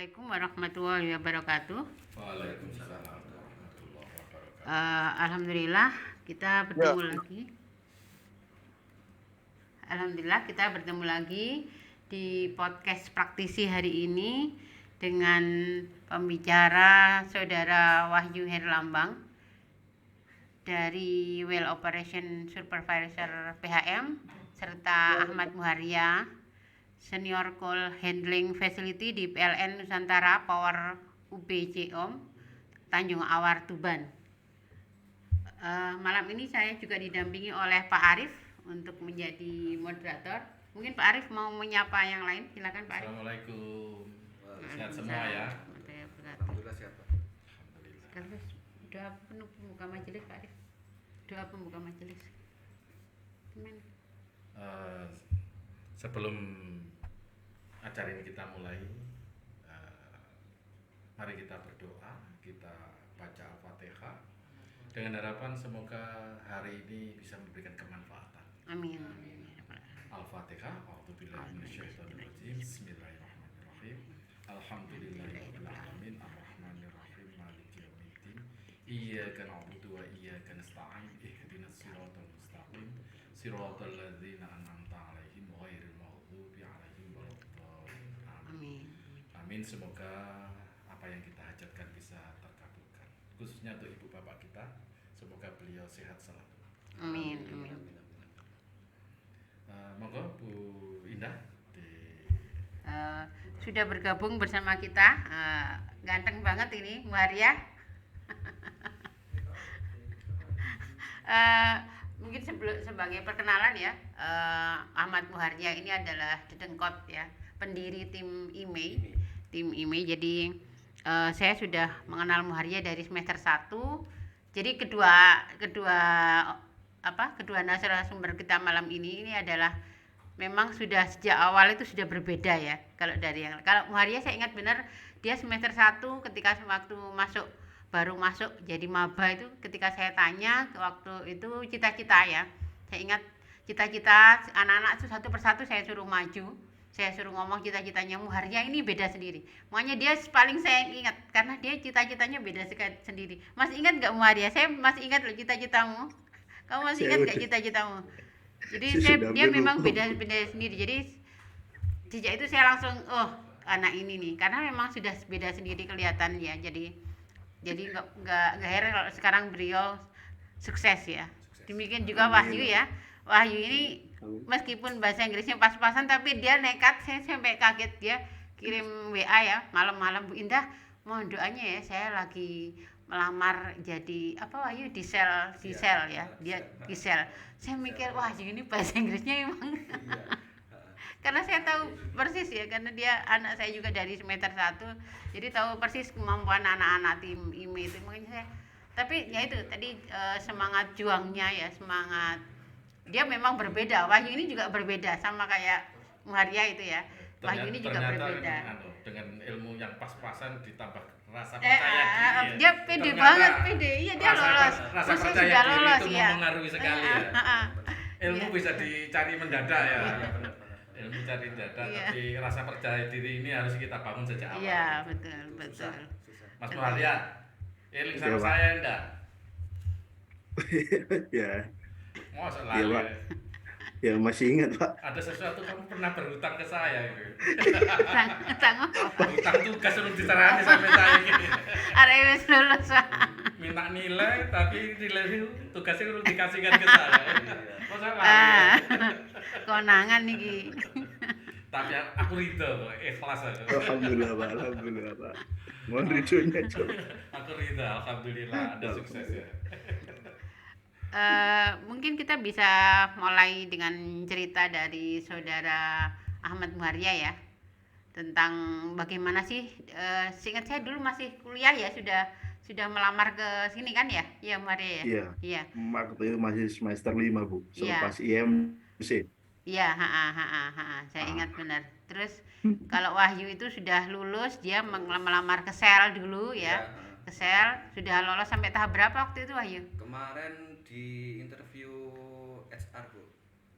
Assalamualaikum warahmatullahi wabarakatuh. Waalaikumsalam warahmatullahi wabarakatuh. Alhamdulillah kita Ya, bertemu lagi. Alhamdulillah kita bertemu lagi di podcast praktisi hari ini dengan pembicara Saudara Wahyu Herlambang dari Well Operation Supervisor PHM serta Ahmad Muharya Senior Call Handling Facility di PLN Nusantara Power UBC Tanjung Awar Tuban. Malam ini saya juga didampingi oleh Pak Arif untuk menjadi moderator. Mungkin Pak Arif mau menyapa yang lain, silakan Pak Arif. Assalamualaikum. Sehat semua ya. alhamdulillah sehat Pak. Alhamdulillah. Sekaligus doa penuh pembuka majelis Pak Arif. Doa pembuka majelis. Gimana? Sebelum acara ini kita mulai, mari kita berdoa, kita baca Al-Fatihah dengan harapan semoga hari ini bisa memberikan kemanfaatan. Amin. Al-Fatihah. A'udzubillahi minasyaitonirrajim. Bismillahirrahmanirrahim. Alhamdulillahirabbil alamin arrahmanirrahim maliki yaumiddin. Iyyaka na'budu wa iyyaka nasta'in. Ihdinas siratal mustaqim. Siratal ladzina an'amta 'alaihim ghairil maghdubi 'alaihim waladdallin. Amin. Amin. Semoga apa yang kita hajatkan bisa terkabulkan. Khususnya untuk ibu bapak kita, semoga beliau sehat selalu. Amin. Amin. Monggo Bu Indah Sudah bergabung bersama kita, ganteng banget ini Muharya. Mungkin sebagai perkenalan ya, Ahmad Muharya ini adalah dedengkot ya, pendiri tim IMEI. Jadi saya sudah mengenal Muharya dari semester 1. Jadi kedua narasumber kita malam ini adalah memang sudah sejak awal itu sudah berbeda ya. Kalau Muharya saya ingat benar dia semester 1 ketika waktu baru masuk jadi maba itu, ketika saya tanya waktu itu cita-cita ya. Saya ingat cita-cita anak-anak itu satu persatu saya suruh maju. Saya suruh ngomong cita-citanya. Muharya ini beda sendiri. Makanya dia paling saya ingat karena dia cita-citanya beda sendiri. Masih ingat enggak Muharya? Saya masih ingat loh cita-citamu. Kamu masih ingat enggak cita-citamu? Jadi dia memang beda sendiri. Jadi sejak itu saya langsung anak ini nih, karena memang sudah beda sendiri kelihatan ya. Jadi nggak heran kalau sekarang beliau sukses ya. Demikian juga Wahyu ya. Wahyu ini meskipun bahasa Inggrisnya pas-pasan tapi dia nekat. Saya sampai kaget, dia kirim WA ya malam-malam, Bu Indah mohon doanya ya, saya lagi melamar jadi Wahyu di sel ya, dia di sel. Saya mikir Wahyu ini bahasa Inggrisnya emang karena saya tahu persis ya, karena dia anak saya juga dari semester 1, jadi tahu persis kemampuan anak-anak tim IMEI itu. Makanya saya, tapi ya itu tadi semangat juangnya ya, semangat dia memang berbeda. Wahyu ini juga berbeda sama kayak Muharya itu ya. Wahyu ini juga berbeda dengan ilmu yang pas-pasan ditambah rasa percaya diri. Dia pede banget, iya dia lolos. Rasa Terus percaya sudah diri lolos itu ya. mempengaruhi sekali ya. Ilmu bisa dicari mendadak ya. Ilmu cari mendadak, tapi rasa percaya diri ini harus kita bangun sejak awal. Iya, betul. Mas Muharya, eling sama saya enggak? Ya, Masa iya Pak. lali. Ya masih ingat Pak. Ada sesuatu kamu pernah berhutang ke saya gitu. Utang apa? Hutang tugas suruh diserahkan sampai saya gini. Arek wis lulus. Minta nilai tapi nilai itu tugasnya suruh dikasihkan ke saya. Masa lali. Konangan niki. Tapi aku ridho kok, ikhlas aku. Alhamdulillah Pak. Mohon ridhonya coba. Aku ridho, alhamdulillah ada sukses ya. Mungkin kita bisa mulai dengan cerita dari saudara Ahmad Muharya ya, tentang bagaimana sih, seingat saya dulu masih kuliah ya, sudah melamar ke sini kan ya, ya Muharya ya. Iya. Waktu itu masih semester 5 Bu, selepas IMC. Iya, saya ingat benar. Terus kalau Wahyu itu sudah lulus, dia melamar ke sel dulu ya. Ke sel sudah lolos sampai tahap berapa waktu itu Wahyu? Kemarin di interview HR Bu.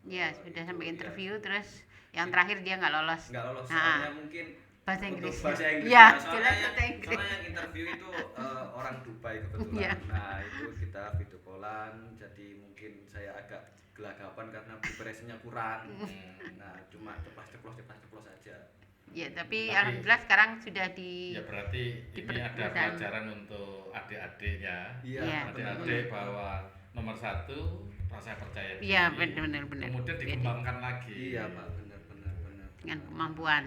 Iya, sudah sampai interview, terus yang terakhir dia nggak lolos. Soalnya mungkin Bahasa untuk Inggris. bahasa Inggris. Iya, Nah, jelas bahasa Inggris. soalnya yang interview itu orang Dubai kebetulan. Iya. Nah, itu kita video callan, jadi mungkin saya agak gelagapan karena preparasinya kurang. Nah, cuma ceplos aja. Ya, tapi Tapi- alhamdulillah sekarang sudah di Ya berarti Di ini ada perusahaan. pelajaran untuk adik-adik ya. Iya. Adik-adik bahwa nomor satu rasa percaya diri. Iya, benar. Kemudian dikembangkan lagi. Iya, Pak, benar. Dengan kemampuan. Dengan kemampuan,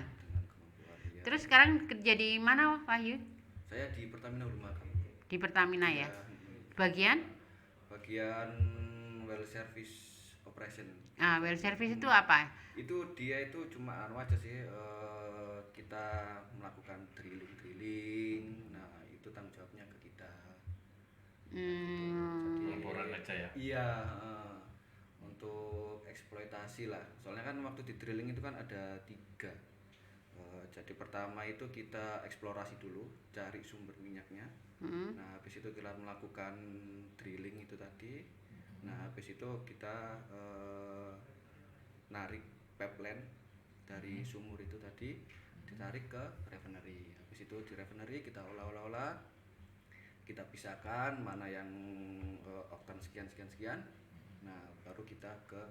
iya. Terus sekarang kerja di mana, Wahyu? Saya di Pertamina Hulu Makam. Di Pertamina ya. Iya, Bagian bagian well service operation. well service itu apa? Itu dia itu cuma aja sih, kita melakukan drilling. Nah, itu tanggung jawabnya ke kita. Laporan aja ya. Iya, untuk eksploitasi lah. Soalnya kan waktu di drilling itu kan ada 3. Jadi pertama itu kita eksplorasi dulu, cari sumber minyaknya. Nah, habis itu kita melakukan drilling itu tadi. Nah, habis itu kita narik pipeline dari sumur itu tadi, ditarik ke refinery. Habis itu di refinery kita olah, kita pisahkan mana yang oktan sekian. Nah, baru kita ke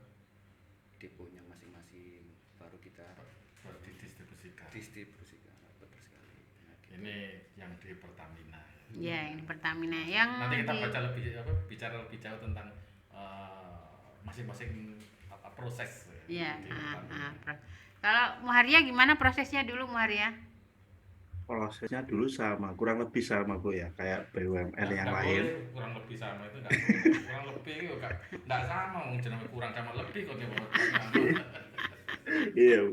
deponya masing-masing, baru kita Baru didistribusikan. betul sekali. Nah, gitu. Ini yang di Pertamina. Ya, ini Pertamina yang Nanti kita di- bicara lebih jauh tentang masing-masing proses. Iya, di Pertamina. Kalau Muharia gimana prosesnya dulu, Muharia? Prosesnya dulu kurang lebih sama Bu ya, kayak BUMN yang Nggak lain. boleh kurang lebih sama itu nggak boleh. Kurang lebih kok nggak sama, jenenge kurang sama lebih kok nih. Iya, Bu.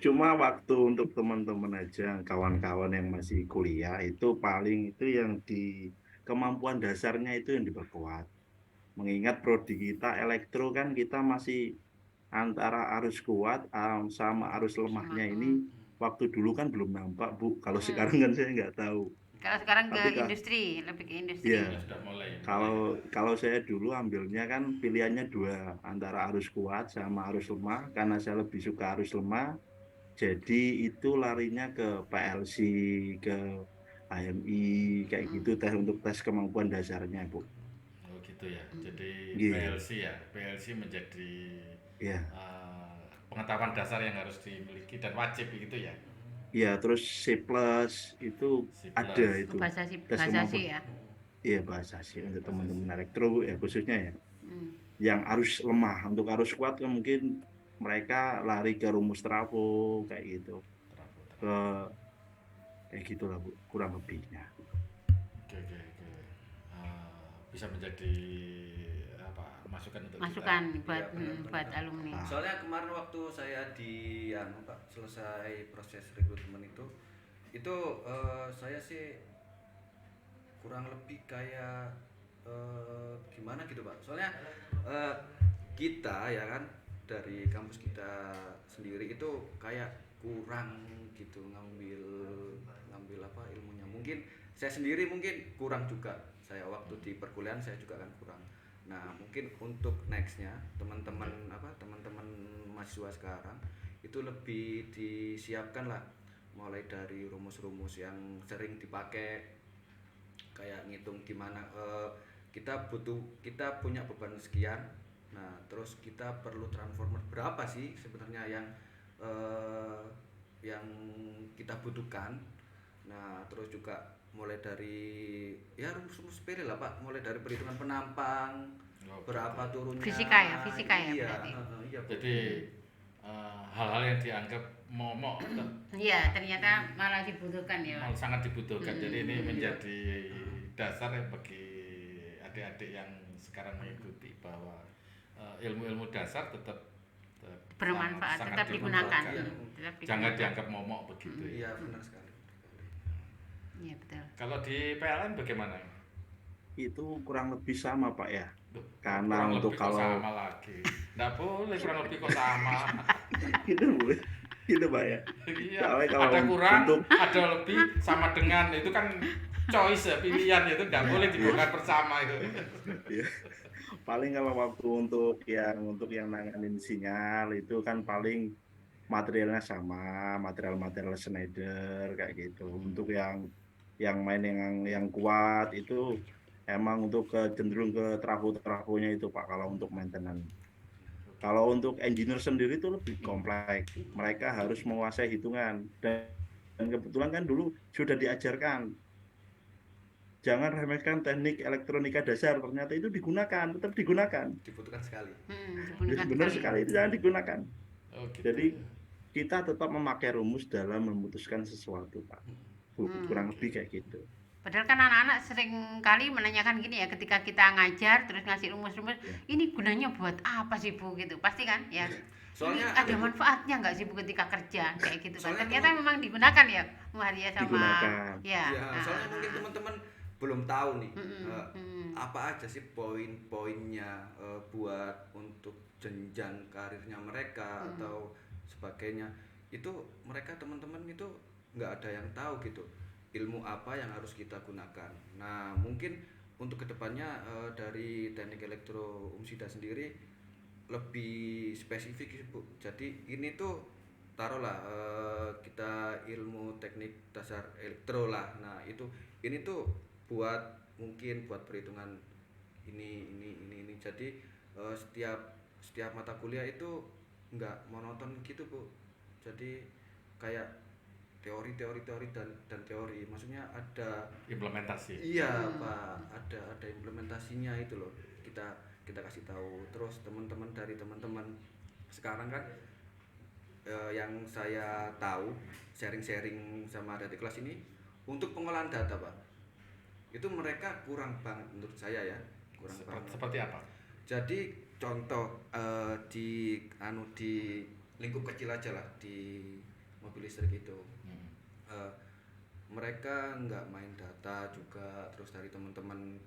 Cuma waktu untuk teman-teman aja, kawan-kawan yang masih kuliah itu paling itu yang di kemampuan dasarnya itu yang diperkuat. Mengingat prodi kita elektro kan kita masih antara arus kuat sama arus lemahnya ini waktu dulu kan belum nampak Bu. Kalau sekarang kan saya nggak tahu. Kalau sekarang ke Tapi, Kak, industri, lebih ke industri. Iya. Sudah mulai. Kalau saya dulu ambilnya kan pilihannya 2 antara arus kuat sama arus lemah. Karena saya lebih suka arus lemah, jadi itu larinya ke PLC, ke AMI kayak gitu untuk tes kemampuan dasarnya Bu. Oh gitu ya. Jadi Iya. PLC menjadi Iya. pengetahuan dasar yang harus dimiliki dan wajib gitu ya. Iya, terus C+ itu C+. ada itu. Bahasa Tes C kemampuan. ya. Iya, bahasa sih untuk teman-teman elektro ya khususnya ya. Hmm. Yang arus lemah, untuk arus kuat kan mungkin mereka lari ke rumus trafo kayak gitu. Kayak gitulah Bu, kurang lebihnya. Oke. Bisa menjadi masukan untuk Masukan kita. buat Iya, benar. buat alumni. Soalnya kemarin waktu saya di Pak, selesai proses rekrutmen itu saya sih kurang lebih kayak gimana gitu Pak. Soalnya kita ya kan dari kampus kita sendiri itu kayak kurang gitu ngambil apa ilmunya. Mungkin saya sendiri mungkin kurang juga. Saya waktu di perkuliahan saya juga kan kurang. Nah, mungkin untuk nextnya teman-teman mahasiswa sekarang itu lebih disiapkan lah, mulai dari rumus-rumus yang sering dipakai, kayak ngitung gimana kita punya beban sekian. Nah, terus kita perlu transformer berapa sih sebenarnya yang kita butuhkan. Nah, terus juga mulai dari ya rumus-rumus sepele lah Pak, mulai dari perhitungan penampang, berapa turunnya. Fisika ya Iya, berarti. iya, Bu. Jadi hal-hal yang dianggap momok Iya, ternyata malah dibutuhkan ya. malah sangat dibutuhkan. Jadi ini menjadi dasar ya bagi adik-adik yang sekarang mengikuti bahwa ilmu-ilmu dasar tetap Bermanfaat, sangat tetap digunakan. dimanfaatkan. Jangan dianggap momok begitu ya. Iya, benar sekali. Iya, betul. Kalau di PLN bagaimana? Itu kurang lebih sama Pak ya. Duh, Karena kurang untuk lebih kok kalau sama lagi. Nggak boleh kurang lebih kok sama. gitu Bu. Gitu Pak ya. Iya, Soalnya kalau ada kurang, untuk- ada lebih, sama dengan itu kan choice ya, pilihan itu nggak boleh dibongkar bersama itu. Iya. Paling kalau waktu untuk yang nanganin sinyal itu kan paling materialnya sama, material-material Schneider kayak gitu. Untuk yang main yang kuat itu emang untuk cenderung ke trafo-trafonya itu Pak kalau untuk maintenance. Kalau untuk engineer sendiri itu lebih kompleks. Mereka harus menguasai hitungan dan kebetulan kan dulu sudah diajarkan jangan remehkan teknik elektronika dasar, ternyata itu digunakan, tetap digunakan. Dibutuhkan sekali. Digunakan Benar sekali. sekali itu jangan digunakan. Oh gitu. Jadi kita tetap memakai rumus dalam memutuskan sesuatu, Pak. Kurang lebih kayak gitu. Padahal kan anak-anak sering kali menanyakan gini ya, ketika kita ngajar terus ngasih rumus-rumus, Ya. ini gunanya buat apa sih Bu gitu, pasti kan ya. Soalnya Ini ada Bu, manfaatnya nggak sih Bu ketika kerja kayak gitu kan? Soalnya Ternyata memang digunakan ya, Bu Haria sama Digunakan. ya. ya, soalnya mungkin teman-teman belum tahu nih apa aja sih poin-poinnya buat untuk jenjang karirnya mereka atau sebagainya. Itu mereka teman-teman itu nggak ada yang tahu gitu ilmu apa yang harus kita gunakan. Nah mungkin untuk kedepannya dari teknik elektro Umsida sendiri lebih spesifik sih, Bu. Jadi ini tuh taruhlah kita ilmu teknik dasar elektro lah. Nah, ini tuh mungkin buat perhitungan ini. Jadi setiap mata kuliah itu nggak monoton gitu, Bu. Jadi kayak teori dan teori. Maksudnya ada Implementasi. iya Pak, ada implementasinya itu loh. Kita kasih tahu terus dari teman-teman sekarang kan yang saya tahu sharing-sharing sama adik kelas ini untuk pengolahan data Pak. Itu mereka kurang banget menurut saya ya, kurang banget. Seperti apa? Jadi contoh di lingkup kecil aja lah di mobil listrik itu. Mereka nggak main data juga, terus dari teman-teman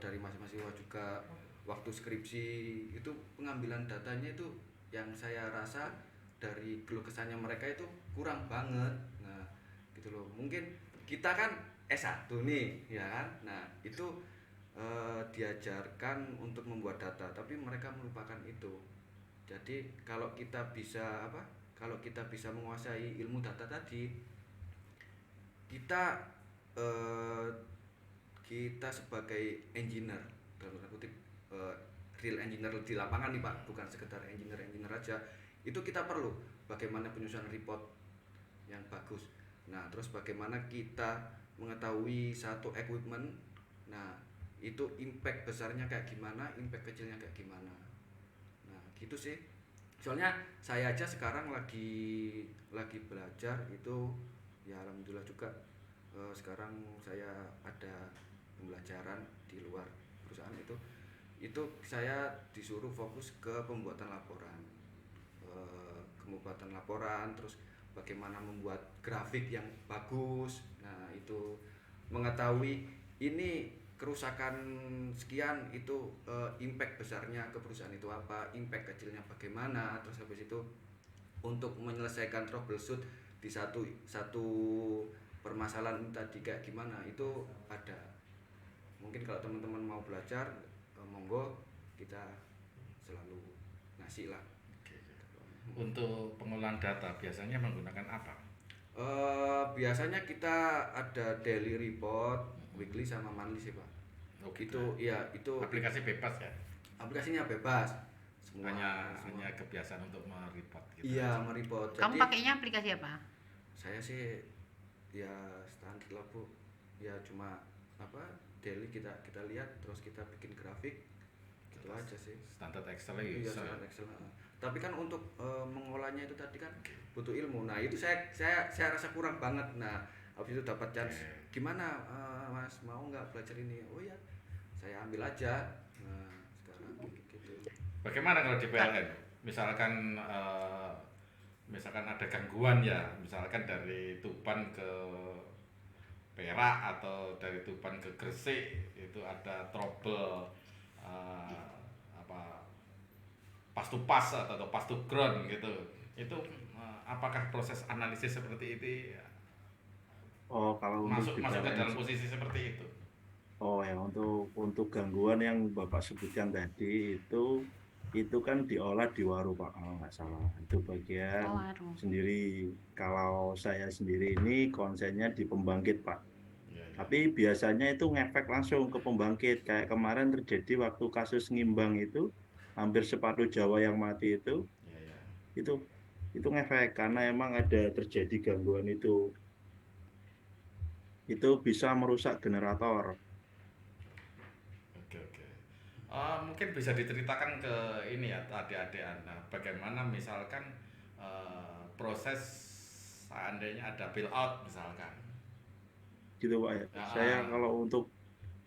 dari mahasiswa juga waktu skripsi itu pengambilan datanya itu yang saya rasa dari keluh kesahnya mereka itu kurang banget. Nah gitu loh, mungkin kita kan S1 nih ya kan, nah itu diajarkan untuk membuat data tapi mereka melupakan itu. Jadi kalau kita bisa menguasai ilmu data tadi, kita kita sebagai engineer dalam tanda kutip real engineer di lapangan nih Pak, bukan sekedar engineer aja, itu kita perlu bagaimana penyusunan report yang bagus. Nah terus bagaimana kita mengetahui satu equipment, nah itu impact besarnya kayak gimana, impact kecilnya kayak gimana. Nah gitu sih, soalnya saya aja sekarang lagi belajar itu ya, alhamdulillah juga sekarang saya ada pembelajaran di luar perusahaan itu saya disuruh fokus ke pembuatan laporan, terus bagaimana membuat grafik yang bagus. Nah itu mengetahui ini kerusakan sekian itu impact besarnya ke perusahaan itu apa, impact kecilnya bagaimana, terus habis itu untuk menyelesaikan troubleshoot di satu permasalahan tadi kayak gimana, itu ada. Mungkin kalau teman-teman mau belajar monggo, kita selalu ngasih lah. Untuk pengolahan data biasanya menggunakan apa? Biasanya kita ada daily report, weekly sama monthly sih Pak. Oh, gitu. Itu aplikasi bebas ya? Aplikasinya bebas. Hanya kebiasaan untuk mereport gitu. Iya, mereport. Kamu pakainya aplikasi apa? Saya sih ya standar lah Bu. Ya cuma daily kita lihat terus kita bikin grafik gitu aja sih. Standar Excel ya. Iya, standar Excel. Tapi kan untuk mengolahnya itu tadi kan butuh ilmu. Nah itu saya rasa kurang banget. Nah habis itu dapat chance, gimana Mas mau nggak belajar ini? Oh ya saya ambil aja. Nah sekarang gitu. Bagaimana kalau di PLN? Misalkan ada gangguan ya, misalkan dari Tuban ke Perak atau dari Tuban ke Gresik itu ada trouble pas to pass atau pas to ground gitu. Itu apakah proses analisis seperti itu Kalau masuk untuk ke dalam posisi seperti itu? ya untuk gangguan yang Bapak sebutkan tadi itu itu kan diolah di Waru Pak, kalau nggak salah. Itu bagian Oh, warung. sendiri. Kalau saya sendiri ini konsennya di pembangkit Pak. Iya, iya. Tapi biasanya itu ngefek langsung ke pembangkit. Kayak kemarin terjadi waktu kasus Ngimbang itu, hampir separuh Jawa yang mati Iya, iya. itu itu ngefek karena emang ada terjadi gangguan itu. Itu bisa merusak generator. Oke, oke. Mungkin bisa diceritakan ke ini ya, adik-adik Anda, bagaimana misalkan proses seandainya ada build out misalkan. Gitu Pak ya. Ya, Saya kalau untuk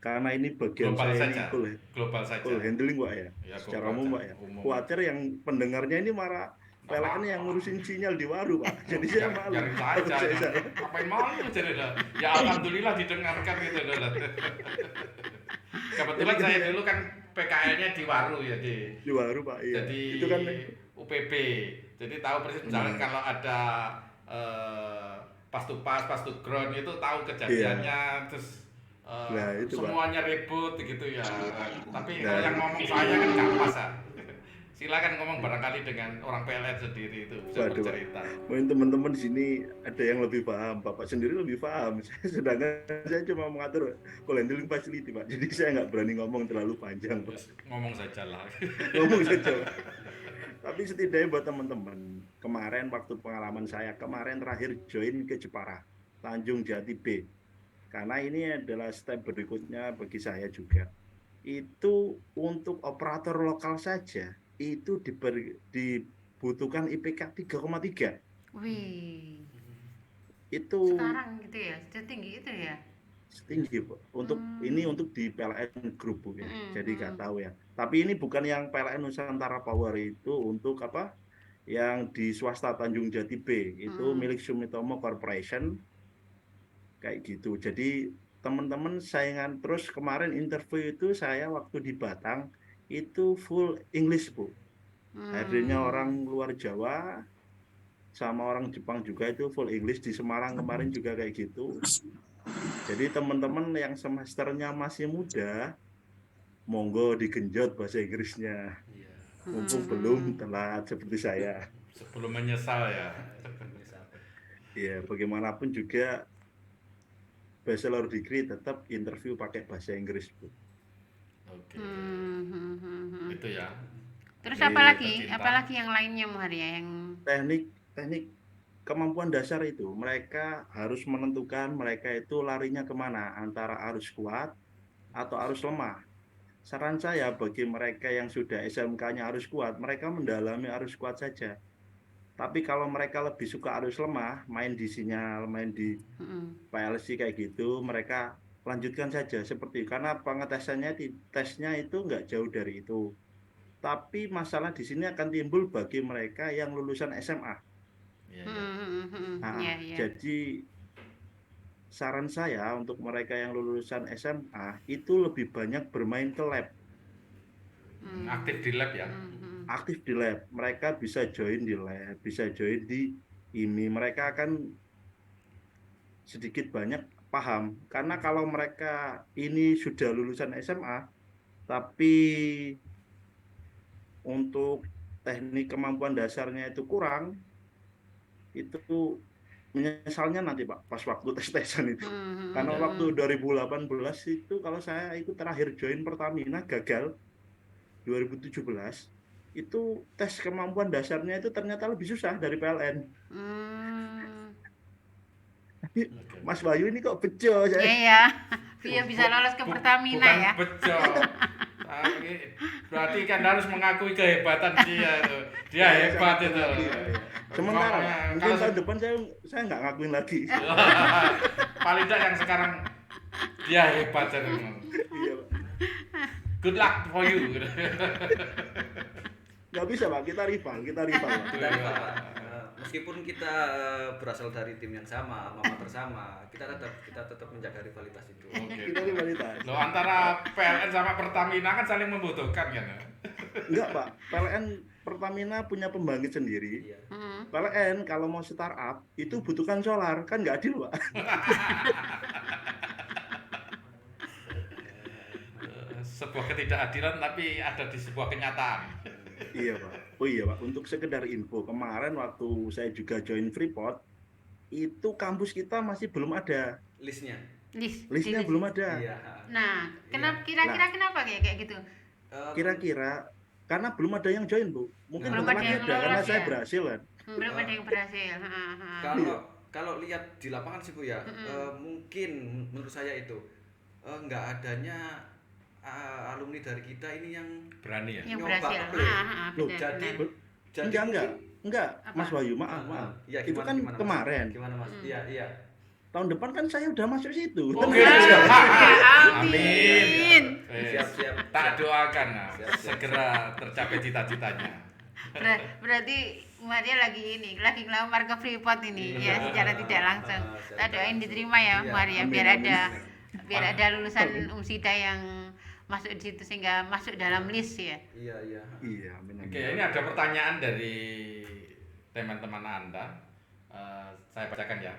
karena ini bagian global saya saja, ini global saja. call handling Pak ya. Ya, Secara global umum saja, Pak ya. umum. Khawatir yang pendengarnya ini marah Nggak PLN yang apa-apa. ngurusin sinyal di Waru Pak. Jadi saya malu. Biarin Kalau saja, saya ya. Ngapain malu jadi dah. Ya alhamdulillah didengarkan gitu dah. Kebetulan saya dulu kan PKL-nya di Waru ya di Waru Pak iya. jadi Itu kan UPB. Jadi tahu persis misalnya Benar. kalau ada pas to ground itu tahu kejadiannya terus Nah, itu, Pak. semuanya ribut gitu ya. Tapi kalau Nah. yang ngomong saya kan nggak pas ya. Silakan ngomong barangkali dengan orang PLN sendiri itu bisa Waduh, Pak. bercerita. Mungkin teman-teman di sini ada yang lebih paham. Bapak sendiri lebih paham. Sedangkan saya cuma mengatur call handling facility Pak. Jadi saya nggak berani ngomong terlalu panjang Pak. Terus ngomong saja lah. Ngomong saja Pak. Tapi setidaknya buat teman-teman, kemarin waktu pengalaman saya, kemarin terakhir join ke Jepara, Tanjung Jati B. Karena ini adalah step berikutnya bagi saya juga. Itu untuk operator lokal saja, itu dibutuhkan IPK 3,3. Wih, Itu sekarang gitu ya, setinggi itu ya. tinggi Pak. Untuk ini untuk di PLN Group Bu, ya. Jadi nggak tahu ya. Tapi ini bukan yang PLN Nusantara Power, itu untuk apa? Yang di swasta Tanjung Jati B itu milik Sumitomo Corporation kayak gitu. Jadi teman-teman saingan terus kemarin interview itu saya waktu di Batang itu full English Bu. Hadirnya orang luar Jawa sama orang Jepang juga itu full English. Di Semarang kemarin juga kayak gitu. Jadi teman-teman yang semesternya masih muda, monggo digenjot bahasa Inggrisnya. Iya. Mumpung belum telat seperti saya. Sebelum menyesal ya. Ya, bagaimanapun juga bachelor degree tetap interview pakai bahasa Inggris, Bu. Oke. Itu ya. Terus Jadi, apalagi yang lainnya Muharia yang Teknik kemampuan dasar itu mereka harus menentukan mereka itu larinya kemana, antara arus kuat atau arus lemah. Saran saya bagi mereka yang sudah SMK-nya arus kuat, mereka mendalami arus kuat saja. Tapi kalau mereka lebih suka arus lemah, main di sinyal, main di PLC kayak gitu, mereka lanjutkan saja seperti itu. Karena pengetesannya tesnya itu nggak jauh dari itu. Tapi masalah di sini akan timbul bagi mereka yang lulusan SMA. Nah, jadi saran saya untuk mereka yang lulusan SMA itu lebih banyak bermain ke lab. Aktif di lab ya. Aktif di lab. Mereka bisa join di lab, bisa join di IMI. Mereka akan sedikit banyak paham. Karena kalau mereka ini sudah lulusan SMA, tapi untuk teknik kemampuan dasarnya itu kurang, itu menyesalnya nanti Pak pas waktu tes-tesan itu. Karena waktu 2018 itu kalau saya ikut terakhir join Pertamina gagal 2017 itu tes kemampuan dasarnya itu ternyata lebih susah dari PLN. Mas Bayu ini kok bejo saya. Iya, Via bisa lolos ke Pertamina bukan ya. Bejo. Berarti kan harus mengakui kehebatan dia itu. Dia hebat itu. Sementara mungkin tahun depan saya nggak ngakuin lagi. Paling tidak yang sekarang dia hebat itu. Iya, Pak. Good luck for you. Nggak bisa Pak, kita rival Pak. Meskipun kita berasal dari tim yang sama, amatir sama, kita tetap menjaga rivalitas itu. Kita rivalitas. Loh, antara PLN sama Pertamina kan saling membutuhkan kan ya? Enggak Pak, PLN Pertamina punya pembangkit sendiri. Iya. PLN kalau mau startup itu butuhkan solar, kan nggak adil Pak. Sebuah ketidakadilan tapi ada di sebuah kenyataan. Iya Pak. Oh iya Pak, untuk sekedar info, kemarin waktu saya juga join Freeport, itu kampus kita masih belum ada, Listnya. listnya List. belum ada. Iya. Nah, Iya. kira-kira Nah, kenapa kayak gitu? kira-kira karena belum ada yang join Bu. Mungkin Nah, Belum bentar ada lagi yang ada karena lolos saya ya? berhasil kan. Belum ada yang berhasil. kalau Iya. kalau lihat di lapangan sih Bu ya, mungkin menurut saya itu nggak adanya alumni dari kita ini yang Berani ya. Yang nyoba berhasil. apply. Loh, Benar, Jadi benar. jadi enggak, mungkin enggak, Apa? Mas Wahyu, ah, maaf. iya, Itu kan Mas? kemarin. Gimana Mas? Iya, iya. Tahun depan kan saya udah masuk situ. Oke. Tenang aja. Amin. Siap, siap. Tak doakan nah, Siap, siap. segera tercapai cita-citanya. Berarti Maria lagi ngelamar ke Freeport ini ya secara tidak langsung. Kita doain diterima ya Iya, Maria amin, biar amin. ada lulusan Umsida yang masuk di situ sehingga masuk dalam list ya. Iya, iya. Iya, amin. Oke, ini ada pertanyaan dari teman-teman Anda. Saya bacakan ya.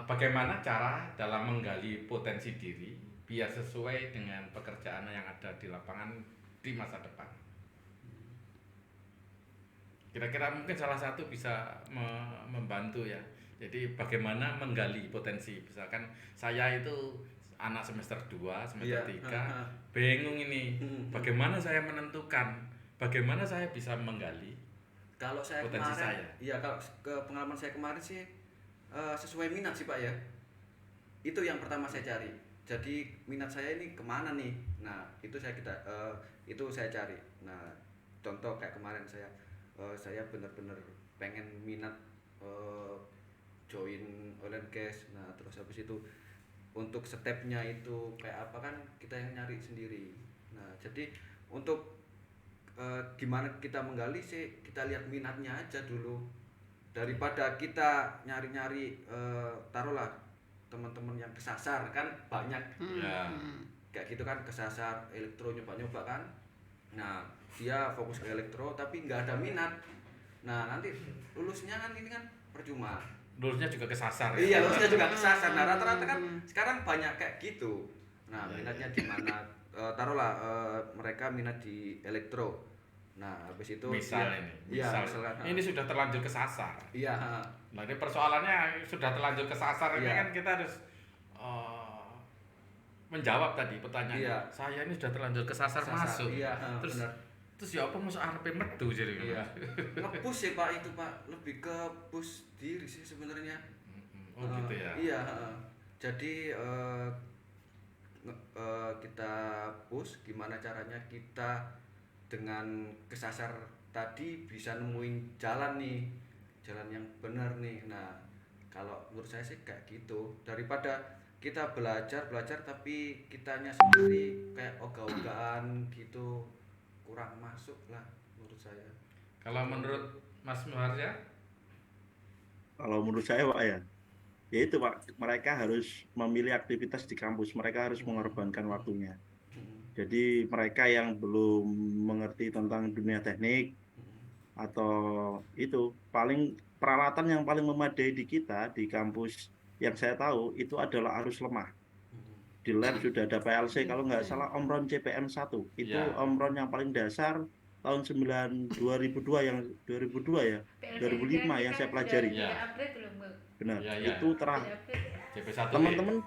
Bagaimana cara dalam menggali potensi diri biar sesuai dengan pekerjaan yang ada di lapangan di masa depan? Kira-kira mungkin salah satu bisa membantu ya. Jadi bagaimana menggali potensi. Misalkan saya itu anak semester 2, semester Iya. 3, bingung ini. Bagaimana saya menentukan, bagaimana saya bisa menggali Kalau saya potensi kemarin, saya? iya kalau ke pengalaman saya kemarin sih sesuai minat sih Pak ya. Itu yang pertama saya cari. Jadi minat saya ini kemana nih? Nah itu itu saya cari. Nah contoh kayak kemarin saya benar-benar pengen minat join oil and gas. Nah terus habis itu untuk stepnya itu kayak apa kan kita yang nyari sendiri. Nah jadi untuk gimana kita menggali sih kita lihat minatnya aja dulu daripada kita nyari-nyari taruhlah teman-teman yang kesasar kan banyak Ya. kayak gitu kan kesasar elektro nyoba-nyoba kan. Nah dia fokus ke elektro tapi nggak ada minat. Nah nanti lulusnya kan ini kan percuma. Lulusnya juga kesasar ya. Iya lulusnya juga kesasar. Nah rata-rata kan sekarang banyak kayak gitu. Nah Ya, minatnya di mana? Taruhlah mereka minat di elektro. Nah habis itu Misal dia- ini, Iya, misal misalkan, ini sudah terlanjur kesasar. Iya. Nah ini persoalannya sudah terlanjur kesasar ini Iya. kan kita harus menjawab tadi pertanyaan. Iya. Saya ini sudah terlanjur kesasar masuk. Iya, Terus benar. terus ya apa masuk arep metu jadi. Iya. Nge-push sih Pak itu Pak, lebih ke push diri sih sebenarnya. Oh gitu ya. Iya, jadi kita push gimana caranya kita dengan kesasar tadi bisa nemuin jalan nih, jalan yang benar nih. Nah, kalau menurut saya sih kayak gitu daripada kita belajar tapi kitanya sendiri kayak ogah-ogahan gitu kurang masuk lah menurut saya. Kalau menurut Mas Muharja? Kalau menurut saya Pak ya itu Pak, mereka harus memilih aktivitas di kampus, mereka harus mengorbankan waktunya. Jadi mereka yang belum mengerti tentang dunia teknik atau itu paling peralatan yang paling memadai di kita di kampus yang saya tahu itu adalah arus lemah. Di lab sudah ada PLC, kalau nggak salah Omron CPM 1 itu Ya. Omron yang paling dasar tahun 2002 yang 2002 ya 2005 yang saya pelajari. Ya. Benar, Ya, ya. itu CP1 teman-teman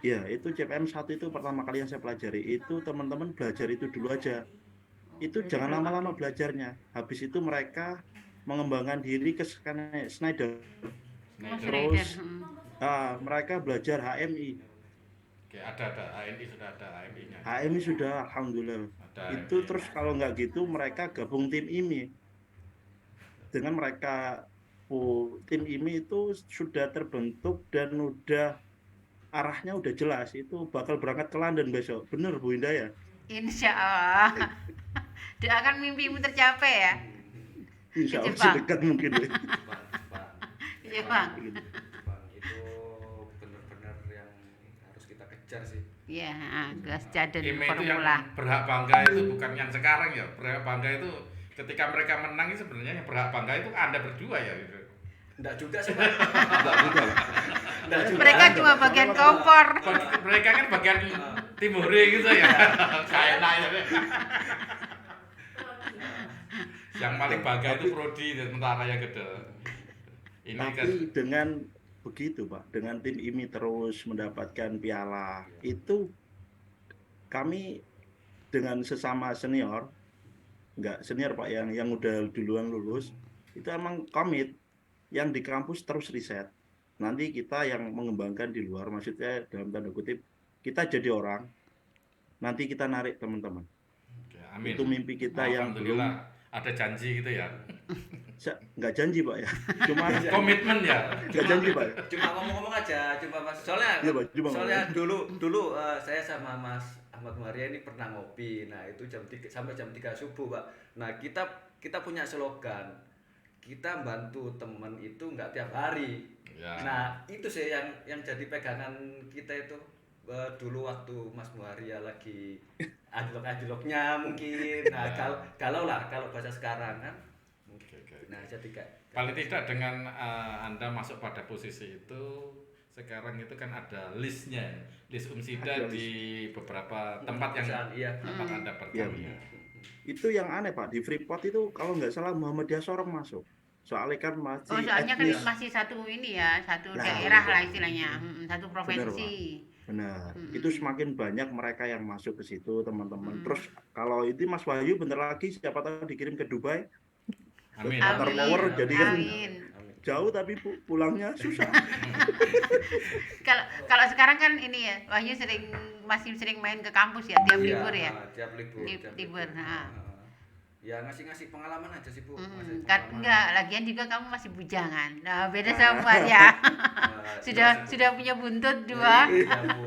ya itu CPM 1 itu pertama kali yang saya pelajari. Itu teman-teman belajar itu dulu aja, itu jangan lama-lama belajarnya. Habis itu mereka mengembangkan diri ke Schneider, terus mereka belajar HMI. Oke, ada ANI sudah ada AMI-nya. HMI sudah alhamdulillah. Ada Itu AMI. terus kalau nggak gitu mereka gabung tim IMI. Dengan mereka tim IMI itu sudah terbentuk dan udah arahnya udah jelas, itu bakal berangkat ke London besok. Bener Bu Indah ya? Insya Allah. Doakan mimpimu tercapai ya. Insya Allah Jepang. sedekat mungkin. Iya Bang. Bang, itu benar-benar yang harus kita kejar sih. Iya, gas jaden IMI itu yang formula. berhak bangga itu bukan yang sekarang ya. Berhak bangga itu ketika mereka menang itu sebenarnya yang berhak bangga itu Anda berdua ya gitu. Enggak juga sih Pak. Enggak juga. Enggak juga. Mereka cuma bagian kompor. Mereka kan bagian timur gitu ya. Kayak enak ya. Yang paling bangga itu prodi sementara yang gede. Ini kan Tapi dengan begitu Pak, dengan tim IMI terus mendapatkan piala, itu kami dengan sesama senior, nggak senior Pak, yang udah duluan lulus, itu emang komit, yang di kampus terus riset. Nanti kita yang mengembangkan di luar, maksudnya dalam tanda kutip, kita jadi orang, nanti kita narik teman-teman. oke, amin. Itu mimpi kita yang belum, Alhamdulillah ada janji gitu ya. nggak janji Pak ya, cuma Komitmen ya. nggak janji Pak ya. Cuma ngomong-ngomong aja, cuma Mas. Soalnya Iya, Pak, cuma soalnya dulu saya sama Mas Ahmad Maria ini pernah ngopi. Nah, itu jam 3 sampai jam 3 subuh, Pak. Nah, kita punya slogan. Kita bantu teman itu nggak tiap hari. Ya. Nah, itu sih yang jadi pegangan kita itu dulu waktu Mas Muharia lagi anjlok-anjloknya mungkin. Nah, kalau bahasa sekarang kan. Oke, oke. Nah, jadi kayak Paling tidak dengan Anda masuk pada posisi itu, sekarang itu kan ada list Umsida Ada di beberapa tempat yang perusahaan, iya. tempat Anda berkarya. Itu yang aneh Pak, di Freeport itu kalau nggak salah Muhammadiyah Sorong masuk. Soalnya kan masih Oh, soalnya kan etnis. masih satu ini ya, satu Nah, daerah lah istilahnya, satu provinsi. Benar. Mm-mm. Itu semakin banyak mereka yang masuk ke situ, teman-teman. Mm. Terus kalau itu Mas Wahyu bentar lagi siapa tahu dikirim ke Dubai. Amin. Qatar Power, jadi kan Amin. jauh tapi pulangnya susah. Kalau sekarang kan ini ya, Wahyu masih sering main ke kampus ya, tiap Iya, libur ya. tiap libur. Tiap libur, nah. Ya ngasih ngasih pengalaman aja sih Bu. Ngasih Kan pengalaman. enggak, lagian juga kamu masih bujangan. Nah, beda sama ya. sudah punya buntut dua. Iya, Bu.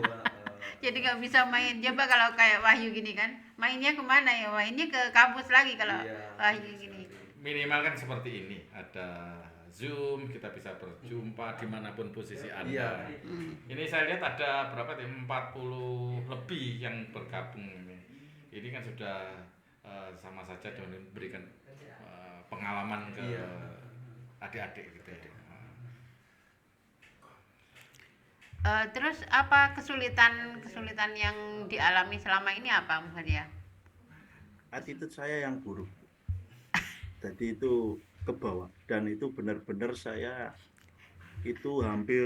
Jadi nggak bisa main. Coba kalau kayak Wahyu gini kan, mainnya kemana ya? Mainnya ke kampus lagi kalau Iya. Wahyu gini. Minimal kan seperti ini, ada Zoom, kita bisa berjumpa dimanapun posisi Anda. Iya. Ini saya lihat ada berapa nih, 40 lebih yang bergabung ini. Ini kan sudah sama saja dengan memberikan pengalaman ke Iya. adik-adik gitu ya. Terus apa kesulitan yang dialami selama ini apa, Muharia? Attitude saya yang buruk. Jadi itu ke bawah, dan itu benar-benar saya itu hampir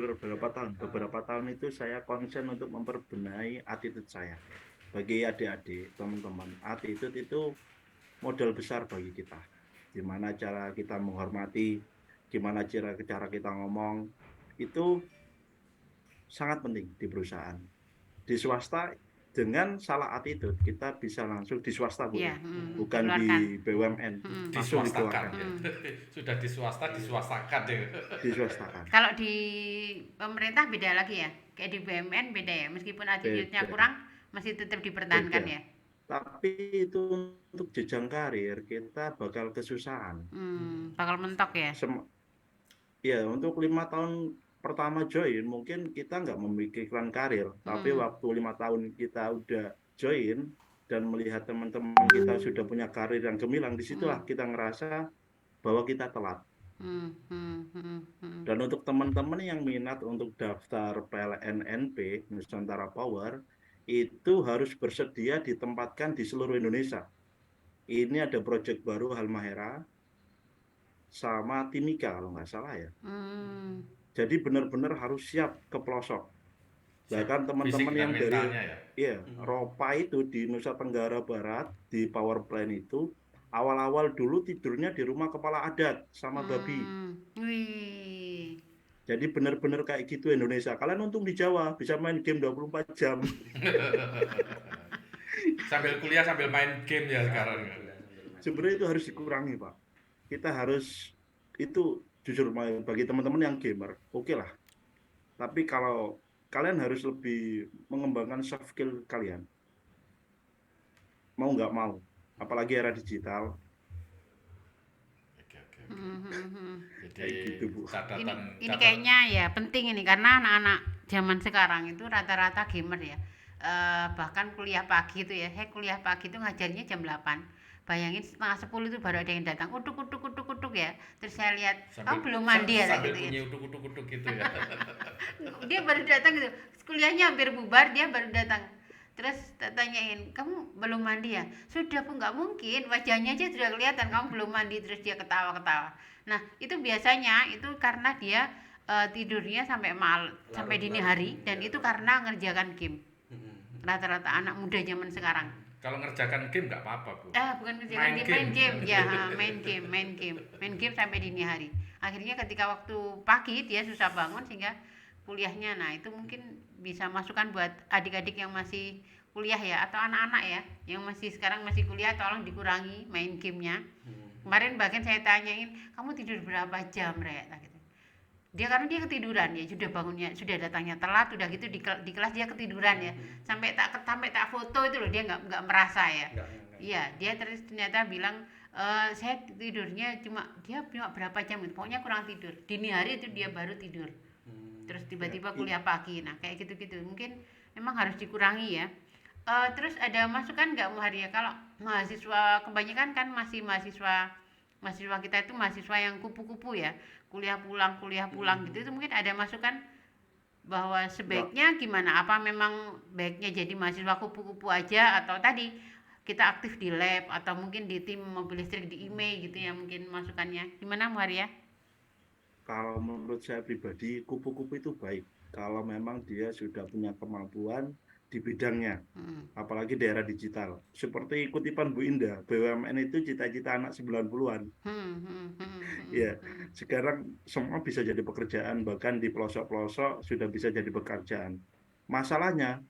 beberapa tahun itu saya konsen untuk memperbenahi attitude saya. Bagi adik-adik, teman-teman, attitude itu modal besar bagi kita. Gimana cara kita menghormati, gimana cara kita ngomong, itu sangat penting di perusahaan. Di swasta dengan salah attitude kita bisa langsung di swasta Bu, Iya, bukan dikeluarkan. di BUMN, langsung Diswastakan dikeluarkan, ya. Sudah di swasta diswastakan ya. diswastakan. Kalau di pemerintah beda lagi ya, kayak di BUMN beda ya, meskipun attitude-nya Beda. kurang masih tetap dipertahankan Beda. ya. Tapi itu untuk jenjang karir kita bakal kesusahan. Bakal mentok ya. Ya, untuk 5 tahun pertama join mungkin kita nggak memikirkan karir, tapi waktu 5 tahun kita udah join dan melihat teman-teman kita sudah punya karir yang gemilang, disitulah kita ngerasa bahwa kita telat. Dan untuk teman-teman yang minat untuk daftar PLN-NP Nusantara Power, itu harus bersedia ditempatkan di seluruh Indonesia. Ini ada proyek baru Halmahera sama Timika kalau nggak salah ya. Jadi benar-benar harus siap ke pelosok. Bahkan teman-teman yang dari Eropa itu di Nusa Tenggara Barat di power plant itu awal-awal dulu tidurnya di rumah kepala adat sama babi. Wih. Jadi benar-benar kayak gitu Indonesia. Kalian untung di Jawa bisa main game 24 jam. Sambil kuliah sambil main game ya sekarang. Sebenarnya itu harus dikurangi Pak. Kita harus itu jujur bagi teman-teman yang gamer, oke lah. Tapi kalau kalian harus lebih mengembangkan soft skill kalian, mau nggak mau, apalagi era digital. Jadi gitu, Bu. Ini kayaknya ya penting ini karena anak-anak zaman sekarang itu rata-rata gamer ya. Bahkan kuliah pagi itu ya, kuliah pagi itu ngajarnya jam 8. Bayangin 9:30 itu baru ada yang datang, utuk ya. Terus saya lihat, belum mandi ya sambil gitu bunyi ya. utuk gitu ya. Dia baru datang gitu, kuliahnya hampir bubar, dia baru datang. Terus tak tanyain, kamu belum mandi ya? Sudah Bu, nggak mungkin, wajahnya aja sudah kelihatan kamu belum mandi. Terus dia ketawa-ketawa. Nah itu biasanya itu karena dia tidurnya sampai dini hari, dan itu karena ngerjakan game. Rata-rata anak muda zaman sekarang. Kalau ngerjakan game nggak apa-apa, Bu. Bukan ngerjakan game, main game ya, main game sampai dini hari. Akhirnya ketika waktu pagi dia susah bangun sehingga kuliahnya. Nah itu mungkin bisa masukan buat adik-adik yang masih kuliah ya, atau anak-anak ya yang sekarang masih kuliah, tolong dikurangi main gamenya. Kemarin bahkan saya tanyain, kamu tidur berapa jam, Rek? Gitu. Karena dia ketiduran ya, sudah bangunnya, sudah datangnya telat, udah gitu di kelas dia ketiduran ya, sampai tak foto itu loh, dia nggak merasa ya. Iya, dia ternyata bilang saya tidurnya cuma berapa jam gitu, pokoknya kurang tidur. Dini hari itu dia baru tidur. Terus tiba-tiba kuliah pagi. Nah kayak gitu-gitu mungkin memang harus dikurangi ya. Terus ada masukan nggak Muharia, kalau mahasiswa kebanyakan kan masih mahasiswa kita itu mahasiswa yang kupu-kupu ya, kuliah pulang gitu, itu mungkin ada masukan bahwa sebaiknya gimana, apa memang baiknya jadi mahasiswa kupu-kupu aja, atau tadi kita aktif di lab atau mungkin di tim mobil listrik di IMEI gitu ya, mungkin masukannya gimana Muharia? Kalau menurut saya pribadi, kupu-kupu itu baik kalau memang dia sudah punya kemampuan di bidangnya, apalagi daerah digital. Seperti kutipan Bu Indah, BUMN itu cita-cita anak 90-an. Ya, sekarang semua bisa jadi pekerjaan, bahkan di pelosok-pelosok sudah bisa jadi pekerjaan. Masalahnya,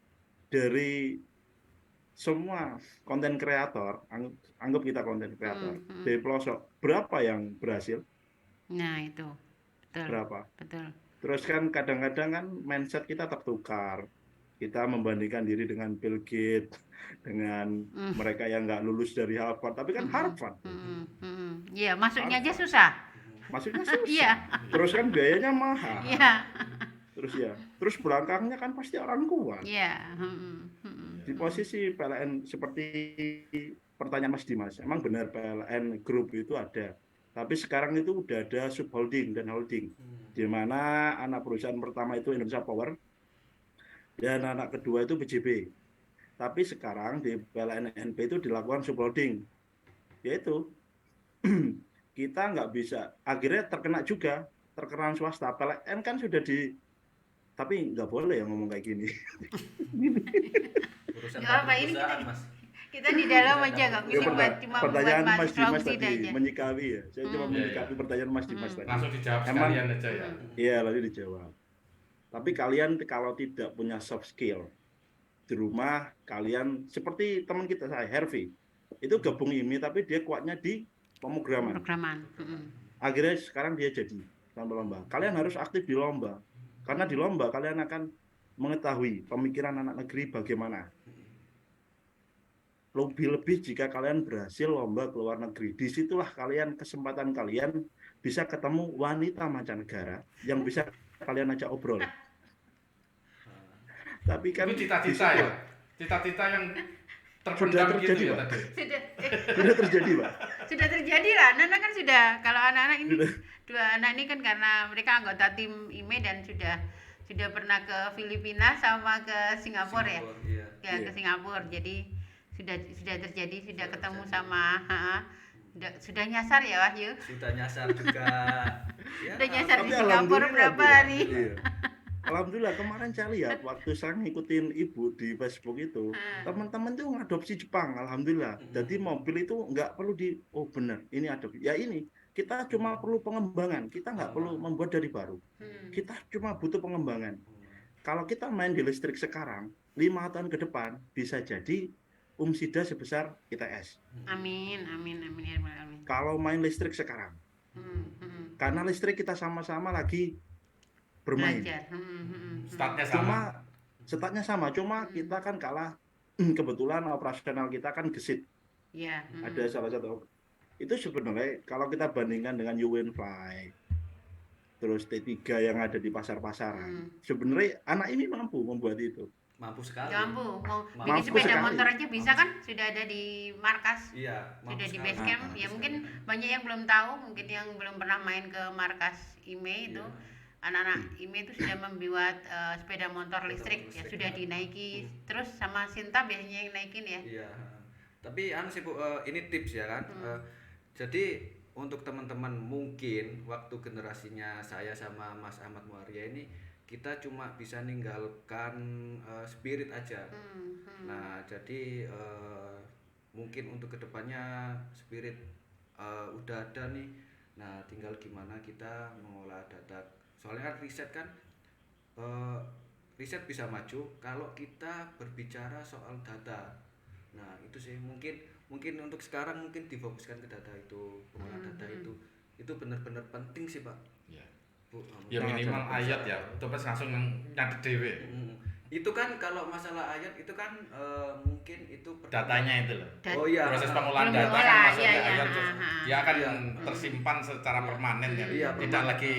dari semua konten kreator, anggap kita konten kreator, dari pelosok, berapa yang berhasil? Nah itu, betul. Berapa? Betul. Terus kan kadang-kadang kan mindset kita tertukar. Kita membandingkan diri dengan Bill Gates, dengan mereka yang nggak lulus dari Harvard, tapi kan Harvard. Iya, masuknya aja susah. Masuknya susah. Iya. Terus kan biayanya mahal. Iya. Terus belakangnya kan pasti orang kuat. Iya. Di posisi PLN seperti pertanyaan Mas Dimas, emang benar PLN Group itu ada. Tapi sekarang itu udah ada subholding dan holding, di mana anak perusahaan pertama itu Indonesia Power, dan anak kedua itu BJB. Tapi sekarang di PLN NP itu dilakukan subholding, yaitu kita nggak bisa, akhirnya terkena swasta. PLN kan sudah tapi nggak boleh ya ngomong kayak gini. Nggak apa, ini kita di dalam aja, nggak bisa cuma pertanyaan buat Mas Dimas tadi aja. menyikapi ya. Saya cuma menyikapi pertanyaan Mas Dimas tadi. Langsung dijawab sekalian aja ya. Iya, lalu dijawab. Tapi kalian kalau tidak punya soft skill di rumah, kalian seperti teman kita saya, Hervi, itu gabung IMI tapi dia kuatnya di pemrograman. Akhirnya sekarang dia jadi lomba-lomba. Kalian harus aktif di lomba, karena di lomba kalian akan mengetahui pemikiran anak negeri bagaimana. Lebih-lebih jika kalian berhasil lomba ke luar negeri, disitulah kesempatan kalian bisa ketemu wanita mancanegara yang bisa kalian ajak obrol. Tapi kan itu cita-cita ya, cita-cita yang sudah terjadi, gitu Pak. Ya, sudah terjadi, Pak. Sudah terjadi lah. Anak-anak kan sudah, kalau anak-anak ini dua anak ini kan karena mereka anggota tim IME dan sudah pernah ke Filipina sama ke Singapura ya. Ke Singapura. Jadi sudah terjadi, sudah ketemu sama sudah nyasar ya Wahyu. Sudah nyasar juga. Ya, sudah nyasar di Tapi Singapura berapa hari? Iya. Alhamdulillah kemarin saya lihat waktu saya ngikutin ibu di Facebook itu, teman-teman tuh ngadopsi Jepang, alhamdulillah. Jadi mobil itu nggak perlu benar, ini adopsi. Ya ini, kita cuma perlu pengembangan, kita nggak perlu membuat dari baru. Kita cuma butuh pengembangan. Kalau kita main di listrik sekarang, 5 tahun ke depan bisa jadi umsida sebesar ITS. Amin. Kalau main listrik sekarang, karena listrik kita sama-sama lagi bermain. Statnya sama, cuma kita kan kalah. Kebetulan operasional kita kan gesit. Ya. Ada salah satu. Itu sebenarnya kalau kita bandingkan dengan Uwinfly, terus T3 yang ada di pasar-pasaran, sebenarnya anak ini mampu membuat itu. Mampu sekali. Mampu. Mau bikin sepeda motor aja bisa kan? Sudah ada di markas. Iya. Sudah di base camp. Ya mungkin banyak yang belum tahu, mungkin yang belum pernah main ke markas IMEI itu. anak-anak IME itu sudah membuat sepeda motor listrik ya, listrik, sudah ya. dinaiki. Terus sama Sinta biasanya yang naikin ya. Iya. Tapi anu sih Bu, ini tips ya kan. Jadi untuk teman-teman mungkin waktu generasinya saya sama Mas Ahmad Muarya ini kita cuma bisa ninggalkan spirit aja. Nah, jadi mungkin untuk kedepannya spirit udah ada nih. Nah, tinggal gimana kita mengolah data. Soalnya kan riset bisa maju kalau kita berbicara soal data. Nah, itu sih mungkin untuk sekarang mungkin difokuskan ke data itu, pengolahan data itu benar-benar penting sih, Pak. Ya. Bu, Ya minimal ayat ya, terus langsung nyatet dhewe. Itu kan kalau masalah ayat itu kan mungkin itu Datanya itu loh. Oh iya. Proses pengolahan Belum data kan diolah, masuk iya, ke iya. ayat terus dia akan Iya. tersimpan secara permanen ya. Iya, Tidak permanen. lagi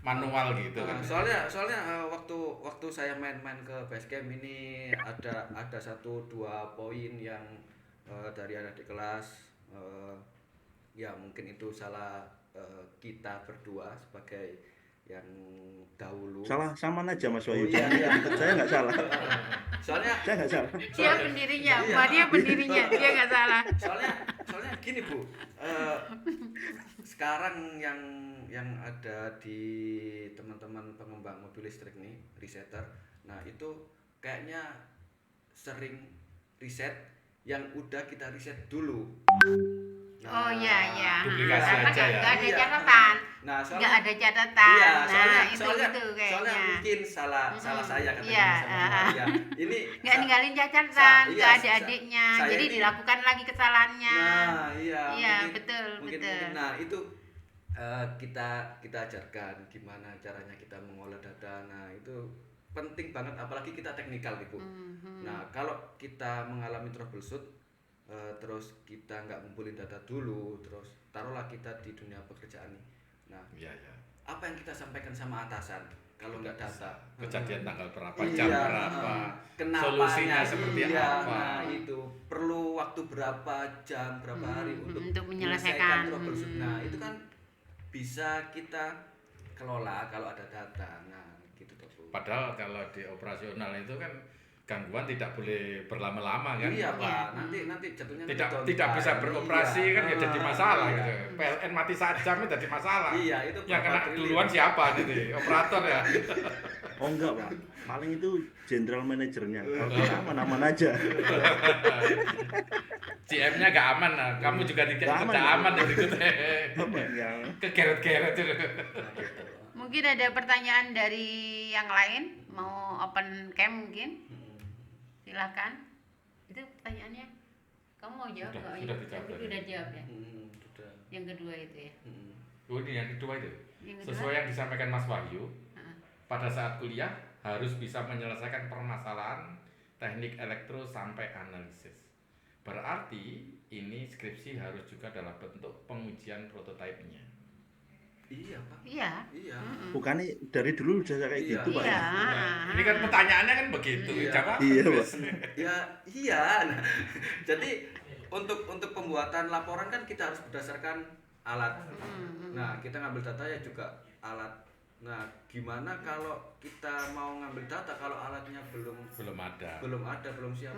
manual gitu kan. Soalnya waktu saya main-main ke Basecamp ini ada 1-2 poin yang dari adik kelas ya mungkin itu salah kita berdua sebagai yang dahulu. Salah sama aja Mas Oh, Wahyu. iya, iya. Saya nggak salah. Soalnya Saya nggak salah. Dia pendirinya, Iya. dia pendirinya, dia nggak salah. soalnya gini Bu, sekarang yang ada di teman-teman pengembang mobil listrik nih, resetter, nah itu kayaknya sering riset yang udah kita riset dulu. Oh iya iya. Duplikasi Karena aja ya. nggak ada Iya. catatan. Nah, Nggak ada catatan. Iya, Nah, itu soalnya kayaknya. mungkin salah saya katanya Iya, sama ya. Ini Nggak ninggalin catatan ke iya, adik-adiknya. saya Jadi ini- dilakukan lagi kesalahannya. Nah, iya. Iya, mungkin- betul, mungkin, betul. Nah, itu kita ajarkan gimana caranya kita mengolah data. Nah, itu penting banget apalagi kita teknikal nih, Bu. Nah, kalau kita mengalami troubleshoot terus kita nggak ngumpulin data dulu, terus taruhlah kita di dunia pekerjaan nih. Nah, Iya ya. apa yang kita sampaikan sama atasan kalau nggak data? Kejadian tanggal berapa, Iya, jam berapa, kenapanya, solusinya seperti iya, apa. nah itu perlu waktu berapa jam, berapa hari untuk menyelesaikan. troubleshoot. Nah, itu kan bisa kita kelola kalau ada data. Nah, gitu toh, Bu. Padahal kalau di operasional itu kan gangguan tidak boleh berlama-lama kan. Iya, Pak. Nanti jatuhnya Tidak bisa beroperasi kan ya jadi masalah iya. gitu. PLN mati sajam itu jadi masalah. Iya, itu Yang kena berapa duluan triliun. siapa nih? Operator ya. Oh enggak Pak, paling itu general manajernya. Kalau kita aman-aman aja. GM-nya gak aman lah. Kamu juga tidak Gak aman, tidak ya. aman ya berikutnya. Aman yang Kegeret-geret itu. Nah, gitu. Mungkin ada pertanyaan dari yang lain, mau open cam mungkin? Silakan. Itu pertanyaannya. Kamu mau jawab Sudah, nggak? sudah dijawab Tapi tadi. udah jawab ya. Sudah. Yang kedua itu ya. Oh ini yang kedua itu. Yang kedua? Sesuai yang disampaikan Mas Wahyu, Heeh. pada saat kuliah harus bisa menyelesaikan permasalahan teknik elektro sampai analisis. Berarti ini skripsi harus juga dalam bentuk pengujian prototipenya. Iya, Pak. Iya. Iya. bukannya dari dulu sudah kayak Iya. gitu Pak Iya. ya? Nah, ini kan pertanyaannya kan begitu. Iya. Jawab. Iya, Pak. Ya, iya. Nah, jadi untuk pembuatan laporan kan kita harus berdasarkan alat. Nah, kita ngambil data ya juga alat. Nah, gimana kalau kita mau ngambil data kalau alatnya belum Belum ada. belum siap?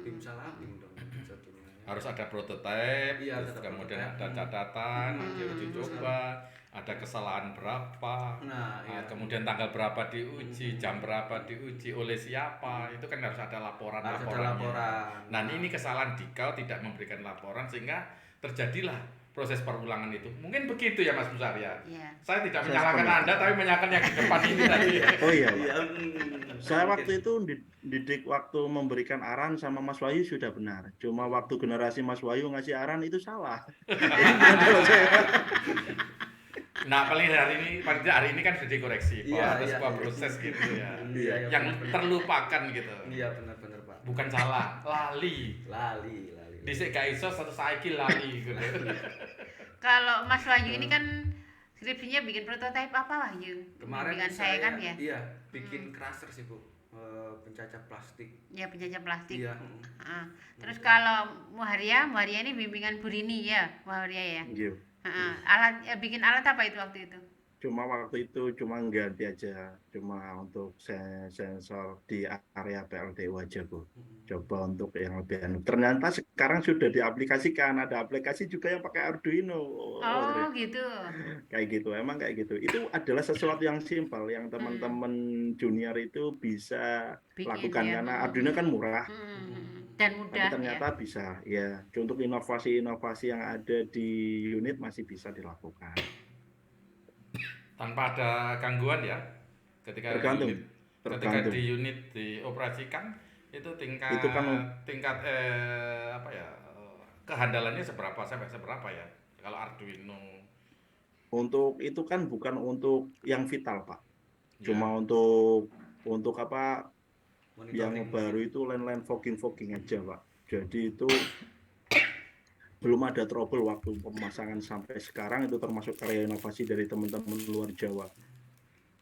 Tim salah tim dong jatuhnya. Harus ada prototipe, Iya, terus ada kemudian prototipe. ada catatan, diuji coba, ada kesalahan berapa, Nah, iya. kemudian tanggal berapa diuji, jam berapa diuji, oleh siapa, itu kan harus ada laporan. Harus ada laporan. Nah, ini kesalahan dikau tidak memberikan laporan sehingga terjadilah proses perulangan itu. Mungkin begitu ya Mas Musarya. Iya. Saya tidak Saya menyalahkan sependapat. Anda, tapi menyalahkan yang di depan ini tadi. Oh iya Pak. Iya. Saya waktu itu didik waktu memberikan arahan sama Mas Wahyu sudah benar. Cuma waktu generasi Mas Wahyu ngasih arahan itu salah. Kalau saya Nah, paling tidak hari ini kan sudah dikoreksi. Iya, Bahwa ada iya. sebuah proses gitu ya. Iya, iya, Yang benar. terlupakan gitu. Iya, benar-benar, Pak. Bukan salah, lali. Lali. Dhisik gak iso satu saiki lali gitu. Kalau Mas Wahyu ini kan skripsinya bikin prototipe apa Wahyu? Kemarin Dengan saya kan ya? Iya, bikin crusher sih, Bu. Pencacah plastik. Ya penjajah plastik. Iya. Heeh. Terus kalau Muharia ini bimbingan Bu Rini ya, Muharia ya. Iya. Heeh. Alat bikin alat apa itu waktu itu? Cuma waktu itu cuma ganti aja, cuma untuk sensor di area PLTU aja Bu. Coba untuk yang lebih anu. Ternyata sekarang sudah diaplikasikan, ada aplikasi juga yang pakai Arduino. Oh, Oh gitu. kayak gitu, emang kayak gitu. Itu adalah sesuatu yang simpel yang Hmm, teman-teman junior itu bisa bikin lakukan ya. karena Arduino kan murah, Dan tapi mudah ya. ternyata bisa ya. Untuk inovasi-inovasi yang ada di unit masih bisa dilakukan. Tanpa ada gangguan ya. Ketika Tergantung, unit ketika tergantung. di unit dioperasikan itu Itu kan tingkat apa ya, kehandalannya seberapa sampai seberapa ya kalau Arduino untuk itu kan bukan untuk yang vital, Pak. ya. Cuma untuk apa yang Monitoring baru mungkin. itu line-line fogging-fogging aja, Pak. Jadi itu belum ada trouble waktu pemasangan sampai sekarang itu termasuk karya inovasi dari teman-teman luar Jawa.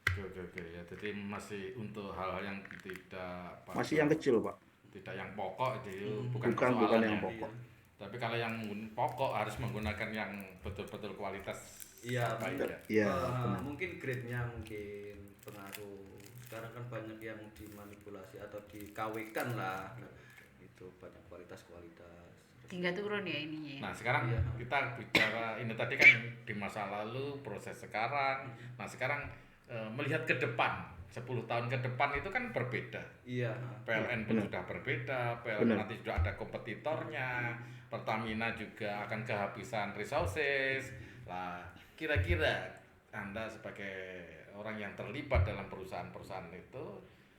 Oke, oke, oke, ya. Jadi masih untuk hal-hal yang tidak Masih pada yang kecil, Pak. tidak yang pokok itu bukan Bukan yang persoalannya. Iya. pokok. Tapi kalau yang pokok harus menggunakan yang betul-betul kualitas Iya, terbaik ya. Iya, benar. mungkin grade-nya mungkin pengaruh. Sekarang kan banyak yang dimanipulasi atau di-KW-kan lah. Nah, itu banyak kualitas-kualitas. Hingga turun ya ininya ya. Nah, sekarang Iya. kita bicara ini tadi kan di masa lalu, proses sekarang. Nah, sekarang melihat ke depan, 10 tahun ke depan itu kan berbeda. Iya. PLN pun Benar. sudah berbeda, PLN Benar. nanti sudah ada kompetitornya, Pertamina juga akan kehabisan resources. Lah, kira-kira Anda sebagai orang yang terlibat dalam perusahaan-perusahaan itu,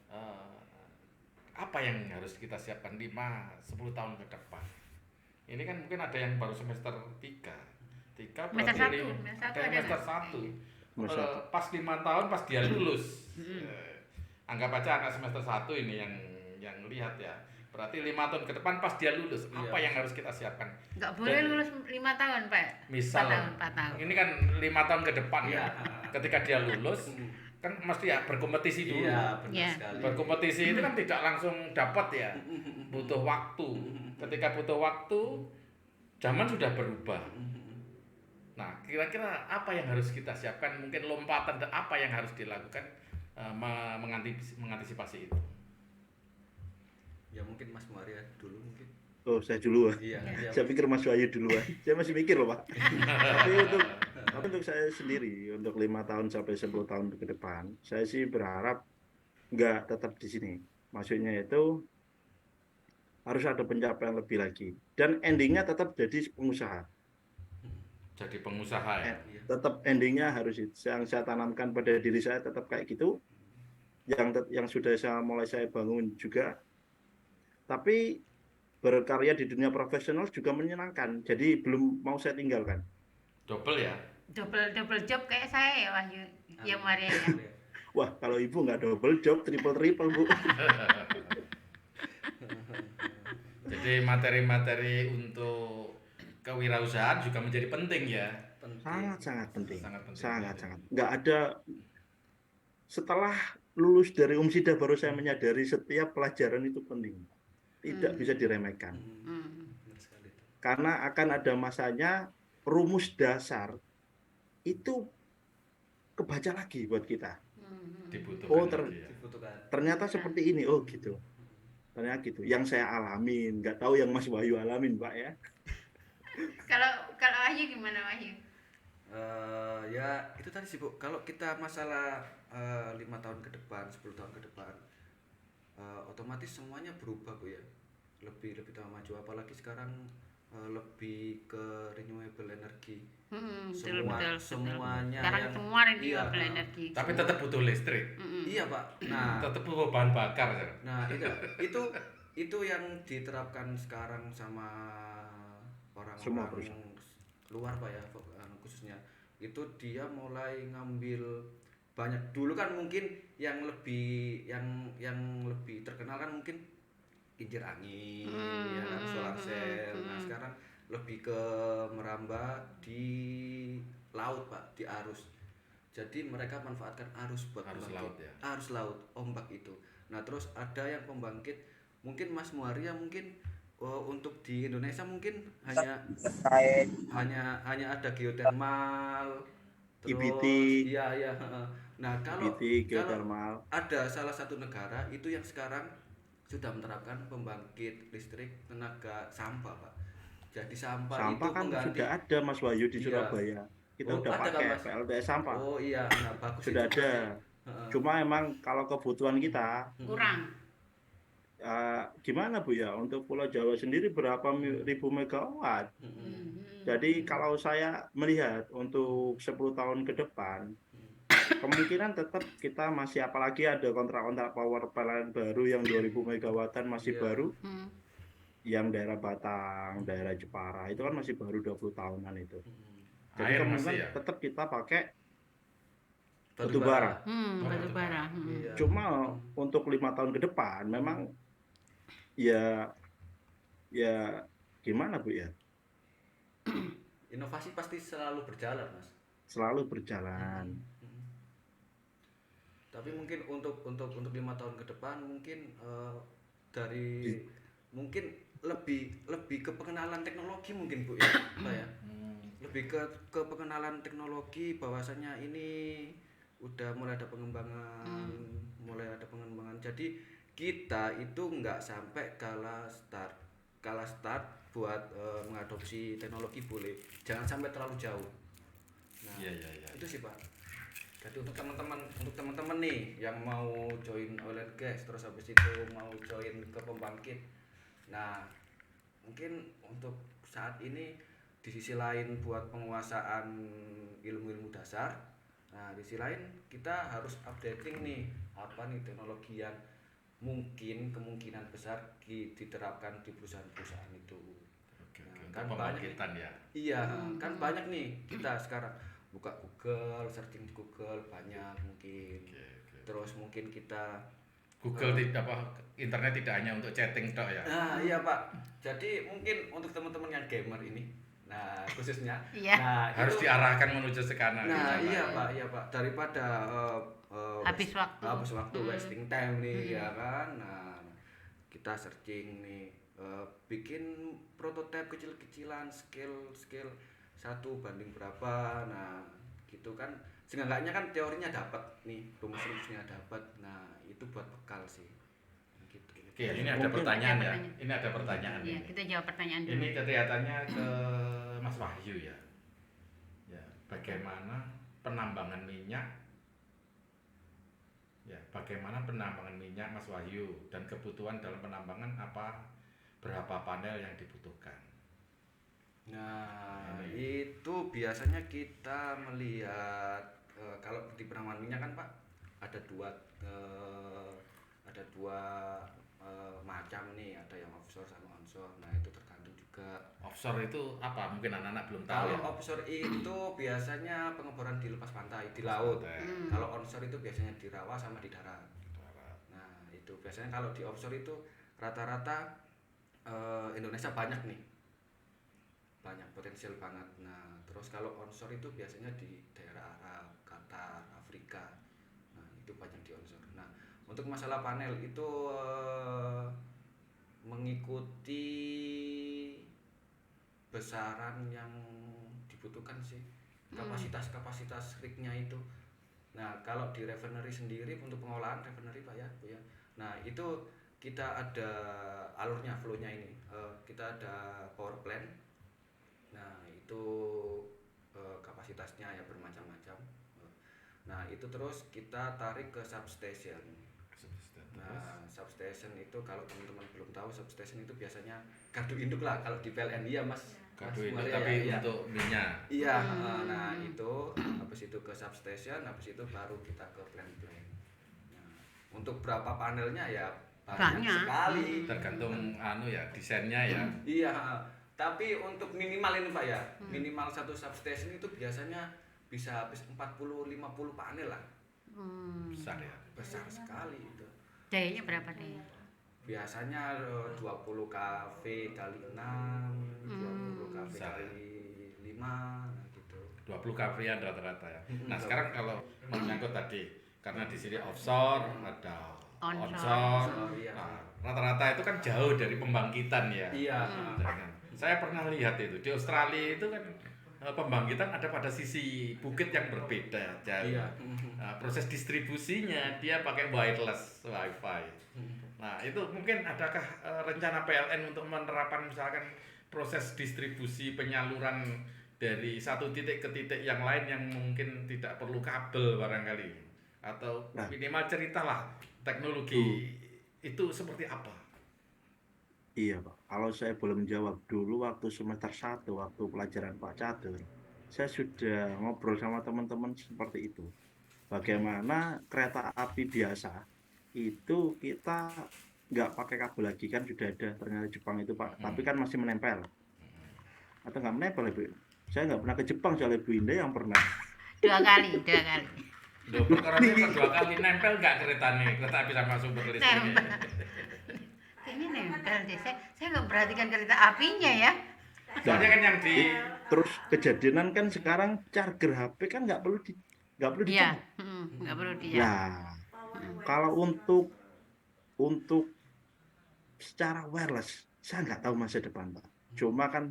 eh, apa yang harus kita siapkan 5-10 tahun ke depan? Ini kan mungkin ada yang baru semester 3. 3 Semester berarti satu, semester ada satu yang ada semester nggak? 1. Semester Pas 5 tahun pas dia lulus. Anggap aja anak semester 1 ini yang lihat ya. Berarti 5 tahun ke depan pas dia lulus, apa Iya. yang harus kita siapkan? Nggak boleh Dan lulus 5 tahun Pak. misal 4 tahun. ini kan 5 tahun ke depan ya. Iya. Ketika dia lulus kan mesti ya berkompetisi dulu. Iya, benar Iya. sekali. Berkompetisi itu kan tidak langsung dapat ya, butuh waktu. Ketika butuh waktu, zaman sudah berubah. Nah, kira-kira apa yang harus kita siapkan? Mungkin lompatan apa yang harus dilakukan mengantisipasi itu? Ya mungkin Mas Maria dulu mungkin. Oh, saya dulu. Iya, iya. Saya pikir Mas Wahyu duluan. Saya masih mikir loh, Pak. Tapi untuk saya sendiri, untuk 5 tahun sampai 10 tahun ke depan, saya sih berharap nggak tetap di sini. Maksudnya itu harus ada pencapaian lebih lagi. Dan endingnya tetap jadi pengusaha. Jadi pengusaha ya. Iya. Tetap endingnya harus itu. Yang saya tanamkan pada diri saya tetap kayak gitu. Yang sudah mulai saya bangun juga. Tapi berkarya di dunia profesional juga menyenangkan. Jadi belum mau saya tinggalkan. Double ya. Double job kayak saya ya Wahyu. Ya Maria ya. Wah, kalau ibu nggak double job, triple Bu. Jadi materi-materi untuk kewirausahaan juga menjadi penting ya. Penting. Sangat penting. Sangat penting. Sangat. Nggak ada. Setelah lulus dari Umsida baru saya menyadari setiap pelajaran itu penting. Tidak bisa diremehkan. Benar sekali. Karena akan ada masanya rumus dasar itu kebaca lagi buat kita. Dibutuhkan Oh, lagi ya. Dibutuhkan. ternyata seperti ini. Oh, gitu. Ternyata gitu. Yang saya alamin, nggak tahu yang Mas Wahyu alamin, Pak ya. Kalau Wahyu gimana Wahyu? Ya itu tadi sih Bu. Kalau kita masalah 5 tahun ke depan, 10 tahun ke depan, otomatis semuanya berubah Bu ya. Lebih maju. Apalagi sekarang lebih ke renewable energy. Betul. Semuanya Sekarang yang semua renewable iya, energy. Tapi tetap butuh listrik. Iya Pak. Nah, Tetap butuh bahan bakar ya. nah itu yang diterapkan sekarang sama Semua orang-orang perusahaan. luar Pak ya, khususnya itu dia mulai ngambil banyak. Dulu kan mungkin yang lebih terkenal kan mungkin kincir angin, ya kan, solar cell. Nah sekarang lebih ke merambah di laut Pak, di arus. Jadi mereka manfaatkan arus buat Arus pembangkit. laut ya. Arus laut, ombak itu. Nah terus ada yang pembangkit, mungkin Mas Muaria mungkin untuk di Indonesia mungkin hanya ada geothermal, IBT, terus iya. Heeh. Nah, kalau IBT, kalau geothermal. ada salah satu negara itu yang sekarang sudah menerapkan pembangkit listrik tenaga sampah, Pak. Jadi sampah itu Sampah kan sudah pengganti. ada Mas Wahyu di Iya. Surabaya. Kita Oh, udah ada kan, pakai Mas? PLTS sampah. Oh iya, nah bagus Sudah itu berarti. ada. Heeh. Cuma emang kalau kebutuhan kita, Kurang. gimana Bu ya, untuk Pulau Jawa sendiri berapa ribu megawatt. Jadi kalau saya melihat untuk 10 tahun ke depan, kemungkinan tetap kita masih, apalagi ada kontrak-kontrak power plant baru yang 2000 megawattan masih Iya. baru, yang daerah Batang, daerah Jepara, itu kan masih baru 20 tahunan itu. Jadi Air kemungkinan masih ya. tetap kita pakai Batu batu bara. Batu bara. Iya. Cuma untuk 5 tahun ke depan memang ya gimana Bu ya, Inovasi pasti selalu berjalan, Mas. selalu berjalan. Tapi mungkin untuk 5 tahun ke depan mungkin dari mungkin lebih ke pengenalan teknologi mungkin Bu ya, Pak ya. Lebih ke pengenalan teknologi, bahwasanya ini udah mulai ada pengembangan, Jadi kita itu nggak sampai kalah start buat mengadopsi teknologi boleh. Jangan sampai terlalu jauh. Nah, Iya. itu sih Pak. Jadi untuk teman-teman nih yang mau join oil and gas, terus habis itu mau join ke pembangkit. Nah, mungkin untuk saat ini di sisi lain buat penguasaan ilmu-ilmu dasar. Nah, di sisi lain kita harus updating nih, apa nih teknologi yang mungkin kemungkinan besar diterapkan di perusahaan-perusahaan itu. Oke. Nah, Kan pembangkitan ya. Iya, kan banyak nih kita sekarang buka Google, searching di Google banyak mungkin. Oke. Terus mungkin kita Google tidak internet tidak hanya untuk chatting tok ya. Nah, iya Pak. Jadi mungkin untuk teman-teman yang gamer ini, nah khususnya, Iya. nah Harus itu, diarahkan menuju ke kanan. nah di sana. iya Pak, daripada Habis waktu. wasting time nih ya kan. Nah, kita searching nih, bikin prototipe kecil-kecilan, scale 1 banding berapa. Nah, gitu kan. Seenggaknya kan teorinya dapat nih, rumus-rumusnya dapat. Nah, itu buat bekal sih. Gitu. Oke, ini ada Mungkin pertanyaan ada ya. pertanyaan. Ini ada pertanyaan Iya, ini. kita jawab pertanyaan dulu. Ini kelihatannya ke Mas Wahyu ya. Ya, bagaimana penambangan minyak? Ya, bagaimana penambangan minyak Mas Wahyu dan kebutuhan dalam penambangan apa? Berapa panel yang dibutuhkan? Nah, itu biasanya kita melihat kalau di penambangan minyak kan Pak ada dua macam nih, ada yang offshore sama onshore. Nah, itu tergantung juga. Offshore itu apa? Mungkin anak-anak belum tahu Kalau ya. offshore itu biasanya pengeboran di lepas pantai, di laut. Kalau onshore itu biasanya di rawa sama di darat. Nah, itu biasanya kalau di offshore itu rata-rata Indonesia banyak nih. Banyak potensial banget. Nah, terus kalau onshore itu biasanya di daerah Arab, Qatar, Afrika. Nah, itu banyak di onshore. Nah, untuk masalah panel itu mengikuti besaran yang dibutuhkan sih, kapasitas rignya itu. Nah, kalau di refinery sendiri untuk pengolahan refinery Pak ya, Bu ya. Nah, itu kita ada alurnya, flow-nya ini. Kita ada power plant. Nah, itu kapasitasnya ya bermacam-macam. Nah, itu terus kita tarik ke substation. Nah, substation itu kalau teman-teman belum tahu, substation itu biasanya gardu induk lah kalau di PLN ya Mas. Gardu Mas induk Maria, tapi ya. untuk minyak. Iya, nah itu habis itu ke substation, habis itu baru kita ke plant. Nah, untuk berapa panelnya ya banyak sekali. Tergantung desainnya ya. Iya, tapi untuk minimal ini Pak ya, minimal satu substation itu biasanya bisa habis 40-50 panel lah. Besar ya. Besar sekali itu. Dayanya berapa daya? Biasanya 20 kV kali 6, 20 kV Besar ya. kali 5 gitu. 20 kV-an rata-rata ya. Nah, sekarang kalau menyangkut tadi, karena di sini offshore, ada onshore. Iya. Nah, rata-rata itu kan jauh dari pembangkitan ya. Iya. Saya pernah lihat itu di Australia itu kan pembangkitan ada pada sisi bukit yang berbeda jauh. Iya. Proses distribusinya dia pakai wireless wifi. Nah itu mungkin adakah rencana PLN untuk menerapkan misalkan proses distribusi penyaluran dari satu titik ke titik yang lain yang mungkin tidak perlu kabel barangkali, atau Nah. minimal ceritalah teknologi itu seperti apa? Iya Pak, kalau saya boleh menjawab, dulu waktu semester 1, waktu pelajaran Pak Catur, saya sudah ngobrol sama teman-teman seperti itu. Bagaimana kereta api biasa, itu kita nggak pakai kabel lagi, kan sudah ada ternyata Jepang itu Pak, tapi kan masih menempel. Atau nggak menempel Ibu? Saya nggak pernah ke Jepang, soalnya Bu Indah yang pernah. 2 kali. Loh, perkaranya kok 2 kali nempel nggak kereta api sama sumber listriknya? Kayaknya nempel deh. Saya nggak perhatikan kereta apinya ya. Soalnya kan yang di Terus kejadian kan sekarang charger HP kan nggak perlu Iya, dicas. nggak perlu dia. Nah, kalau untuk secara wireless, saya nggak tahu masa depan Pak. Cuma kan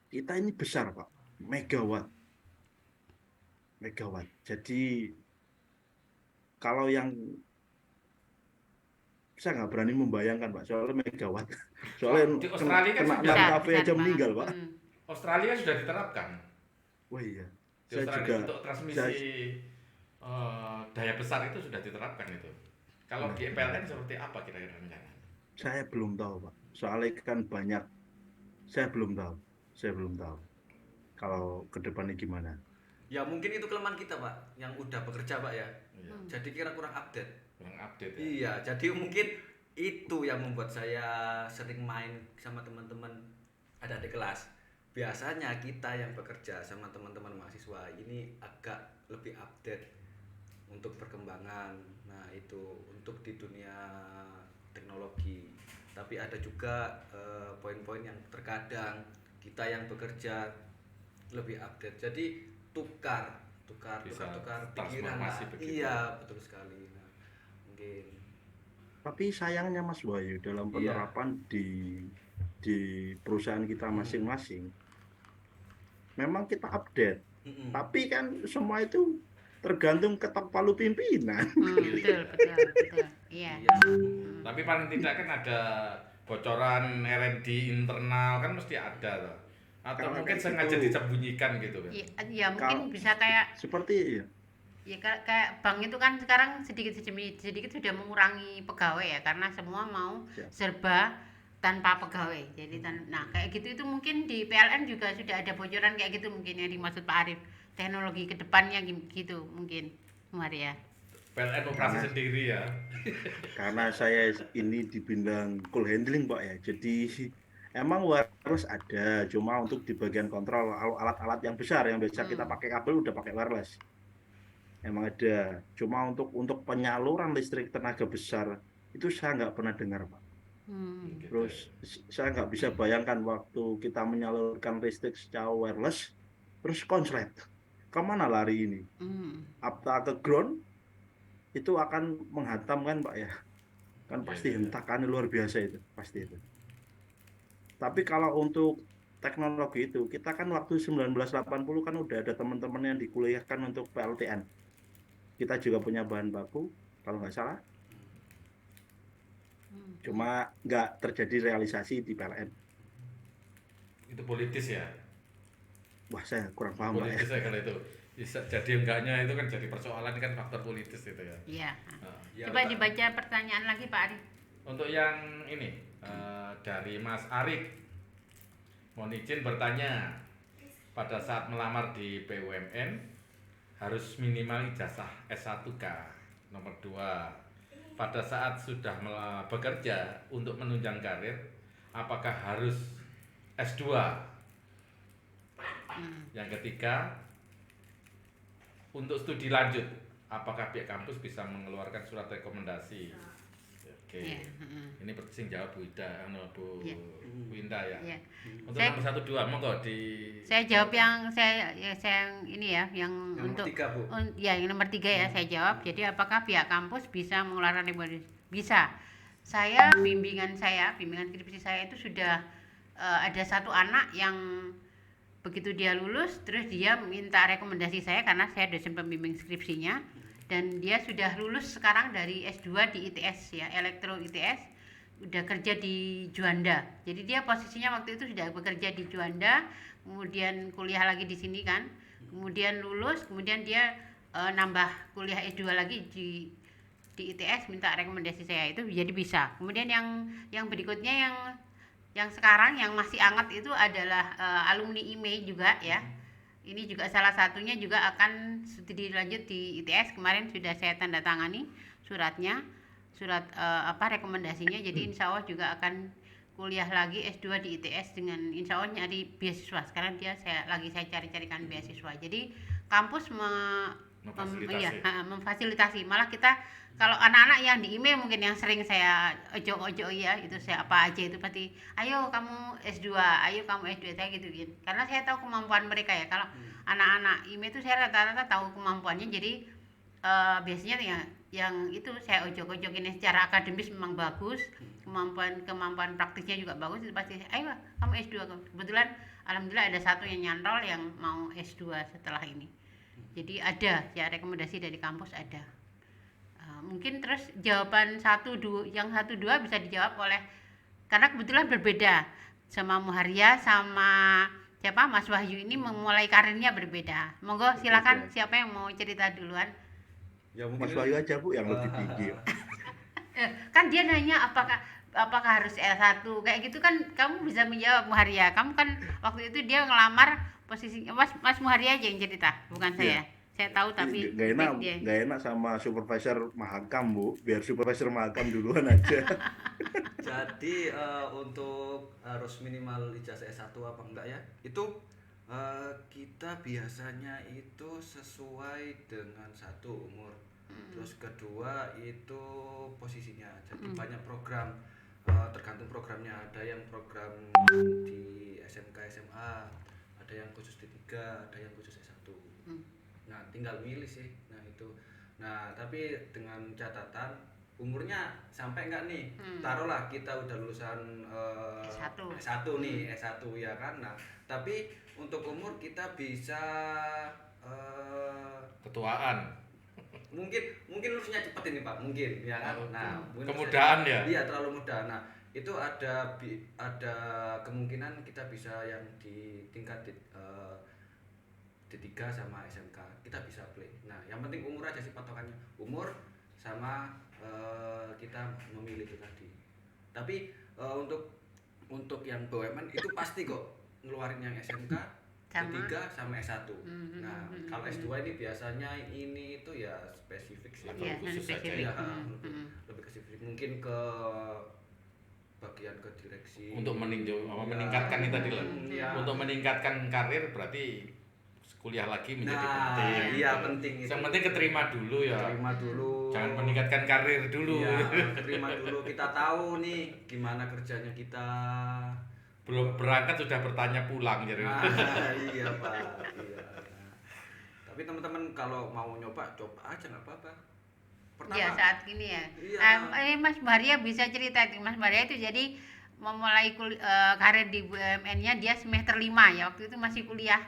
kita ini besar Pak, megawatt. Jadi kalau yang saya nggak berani membayangkan Pak, soalnya megawatt. Soalnya Di Australia kan kena sudah. lampu kafe aja Besar meninggal banget. Pak. Australia sudah diterapkan. Wah iya, Di saya Australia juga untuk transmisi daya besar itu sudah diterapkan itu. Kalau di PLN seperti apa kira-kira rencana? saya belum tahu Pak. Soalnya kan banyak, saya belum tahu. Kalau ke depannya gimana. Ya mungkin itu kelemahan kita Pak, yang udah bekerja Pak ya. Iya, Jadi kira kurang update. kurang update ya. Iya, jadi mungkin itu yang membuat saya sering main sama teman-teman ada di kelas. Biasanya kita yang bekerja sama teman-teman mahasiswa ini agak lebih update untuk perkembangan. Nah, itu untuk di dunia teknologi. Tapi ada juga poin-poin yang terkadang kita yang bekerja lebih update. Jadi tukar Bisa pikiran transformasi lah. begitu. Iya, betul sekali. Nah, mungkin Tapi sayangnya Mas Wahyu dalam Iya. penerapan di perusahaan kita masing-masing, memang kita update. mm-mm. Tapi kan semua itu tergantung ketok palu pimpinan. Betul. Iya. Iya. Tapi paling tidak kan ada bocoran R&D internal kan mesti ada tuh. Atau Kalau mungkin kayak sengaja gitu. disembunyikan gitu kan. Ya mungkin Kalau- bisa kayak Seperti ya kayak bank itu kan sekarang sedikit sudah mengurangi pegawai ya, karena semua mau Ya. serba tanpa pegawai. Jadi nah kayak gitu itu mungkin di PLN juga sudah ada bocoran kayak gitu mungkin yang dimaksud Pak Arif. Teknologi kedepannya gitu mungkin, Maria. PLN operasi Karena- sendiri ya. karena saya ini di bidang call handling Pak ya. Jadi emang wireless ada, cuma untuk di bagian kontrol alat-alat yang besar yang biasa kita pakai kabel udah pakai wireless. Emang ada, cuma untuk penyaluran listrik tenaga besar itu saya nggak pernah dengar Pak. Gitu. Terus saya nggak bisa bayangkan waktu kita menyalurkan listrik secara wireless, terus konslet, kemana lari ini? Apta ke ground itu akan menghantam kan Pak ya? Kan pasti Iya. hentakannya luar biasa itu, pasti itu. Tapi kalau untuk teknologi itu, kita kan waktu 1980 kan udah ada teman-teman yang dikuliahkan untuk PLTN. Kita juga punya bahan baku, kalau nggak salah. Cuma nggak terjadi realisasi di PLN. Itu politis ya. Wah, saya kurang paham Pak ya. Politis ya kalau itu. Bisa jadi enggaknya itu kan jadi persoalan kan faktor politis itu ya. Iya. Nah, Ya, Coba Pak. dibaca pertanyaan lagi Pak Arif. untuk yang ini dari Mas Arif, mohon izin bertanya, pada saat melamar di BUMN harus minimal ijazah S1K. Nomor 2, pada saat sudah bekerja untuk menunjang karir, apakah harus S2? Yang ketiga, untuk studi lanjut, apakah pihak kampus bisa mengeluarkan surat rekomendasi? Oke. Iya. Ini sing jawab Bu Ida, Bu Iya. Winda ya. Iya. Untuk Saya- nomor 1 2 monggo di Saya jawab yang saya yang ini ya, yang Nomor untuk 3, Bu. ya yang nomor 3 ya saya jawab. Jadi apakah pihak kampus bisa mengeluarkan rekomendasi? Bisa. Bimbingan skripsi saya itu sudah ada satu anak yang begitu dia lulus terus dia minta rekomendasi saya karena saya dosen pembimbing skripsinya, dan dia sudah lulus sekarang dari S2 di ITS ya, Elektro ITS, udah kerja di Juanda. Jadi dia posisinya waktu itu sudah bekerja di Juanda, kemudian kuliah lagi di sini kan, kemudian lulus, kemudian dia nambah kuliah S2 lagi di ITS, minta rekomendasi saya, itu jadi bisa. Kemudian yang berikutnya yang sekarang yang masih hangat itu adalah alumni IME juga ya. Ini juga salah satunya juga akan studi lanjut di ITS. Kemarin sudah saya tanda tangani suratnya, surat rekomendasinya. Jadi insya Allah juga akan kuliah lagi S2 di ITS dengan insya Allah nyari beasiswa. Sekarang saya cari-carikan beasiswa. Jadi kampus memfasilitasi. Malah kita kalau anak-anak yang di IME mungkin yang sering saya ojo-ojo ya, itu saya apa aja itu pasti ayo kamu S2, ayo kamu S2, saya gitu. Karena saya tahu kemampuan mereka ya. Kalau anak-anak IME itu saya rata-rata tahu kemampuannya. Jadi biasanya yang itu saya ojok-ojokin secara akademis memang bagus, kemampuan praktisnya juga bagus, itu pasti ayo kamu S2. Kebetulan alhamdulillah ada satu yang nyantol yang mau S2 setelah ini. Jadi ada ya rekomendasi dari kampus ada. Mungkin terus jawaban yang 1-2 bisa dijawab oleh, karena kebetulan berbeda sama Muharia sama siapa Mas Wahyu ini memulai karirnya berbeda. Monggo silakan siapa yang mau cerita duluan. Ya Mas Wahyu aja Bu yang lebih tinggi. Kan dia nanya apakah harus S1 kayak gitu kan, kamu bisa menjawab Muharia. Kamu kan waktu itu dia ngelamar posisi Mas Muharia aja yang cerita, bukan saya. Saya tahu tapi nggak enak sama supervisor Mahakam Bu, biar supervisor Mahakam duluan aja. Jadi untuk harus minimal ijazah S1 apa enggak ya? Itu kita biasanya itu sesuai dengan satu umur. Terus kedua itu posisinya. Jadi banyak program, tergantung programnya. Ada yang program di SMK SMA, ada yang khusus D3, ada yang khusus S1. Nah, tinggal milih sih. Nah, itu. Nah, tapi dengan catatan umurnya sampai enggak nih? Taruhlah kita udah lulusan S1 nih, S1 ya kan. Nah, tapi untuk umur kita bisa ketuaan. Mungkin lulusnya cepet ini Pak, mungkin ya kan. Nah, kemudahan ya. Iya, terlalu mudah. Nah, itu ada kemungkinan kita bisa yang di tingkat D3 sama SMK kita bisa play. Nah, yang penting umur aja sih patokannya. Umur sama kita memilih itu tadi. Tapi untuk yang BUMN itu pasti kok ngeluarin yang SMK, D3 sama S1. Nah, kalau S2 ini biasanya ini itu ya spesifik sih. Ya, khusus spesifik. saja ya. Lebih ke spesifik. Mungkin ke bagian ke direksi. Untuk meningkatkan itu tadi lah. Untuk meningkatkan karir berarti kuliah lagi menjadi penting. Iya, penting itu. Yang penting keterima dulu ya. Keterima dulu. Jangan meningkatkan karir dulu. Iya, keterima dulu. Kita tahu nih gimana kerjanya kita. Belum berangkat sudah bertanya pulang jadi. Iya Pak. Iya. Tapi teman-teman kalau mau coba aja nggak apa-apa. Pertama. Ya saat ini ya. Iya. Mas Maria bisa cerita. Mas Maria itu jadi memulai karir di BUMN-nya dia semester 5 ya, waktu itu masih kuliah.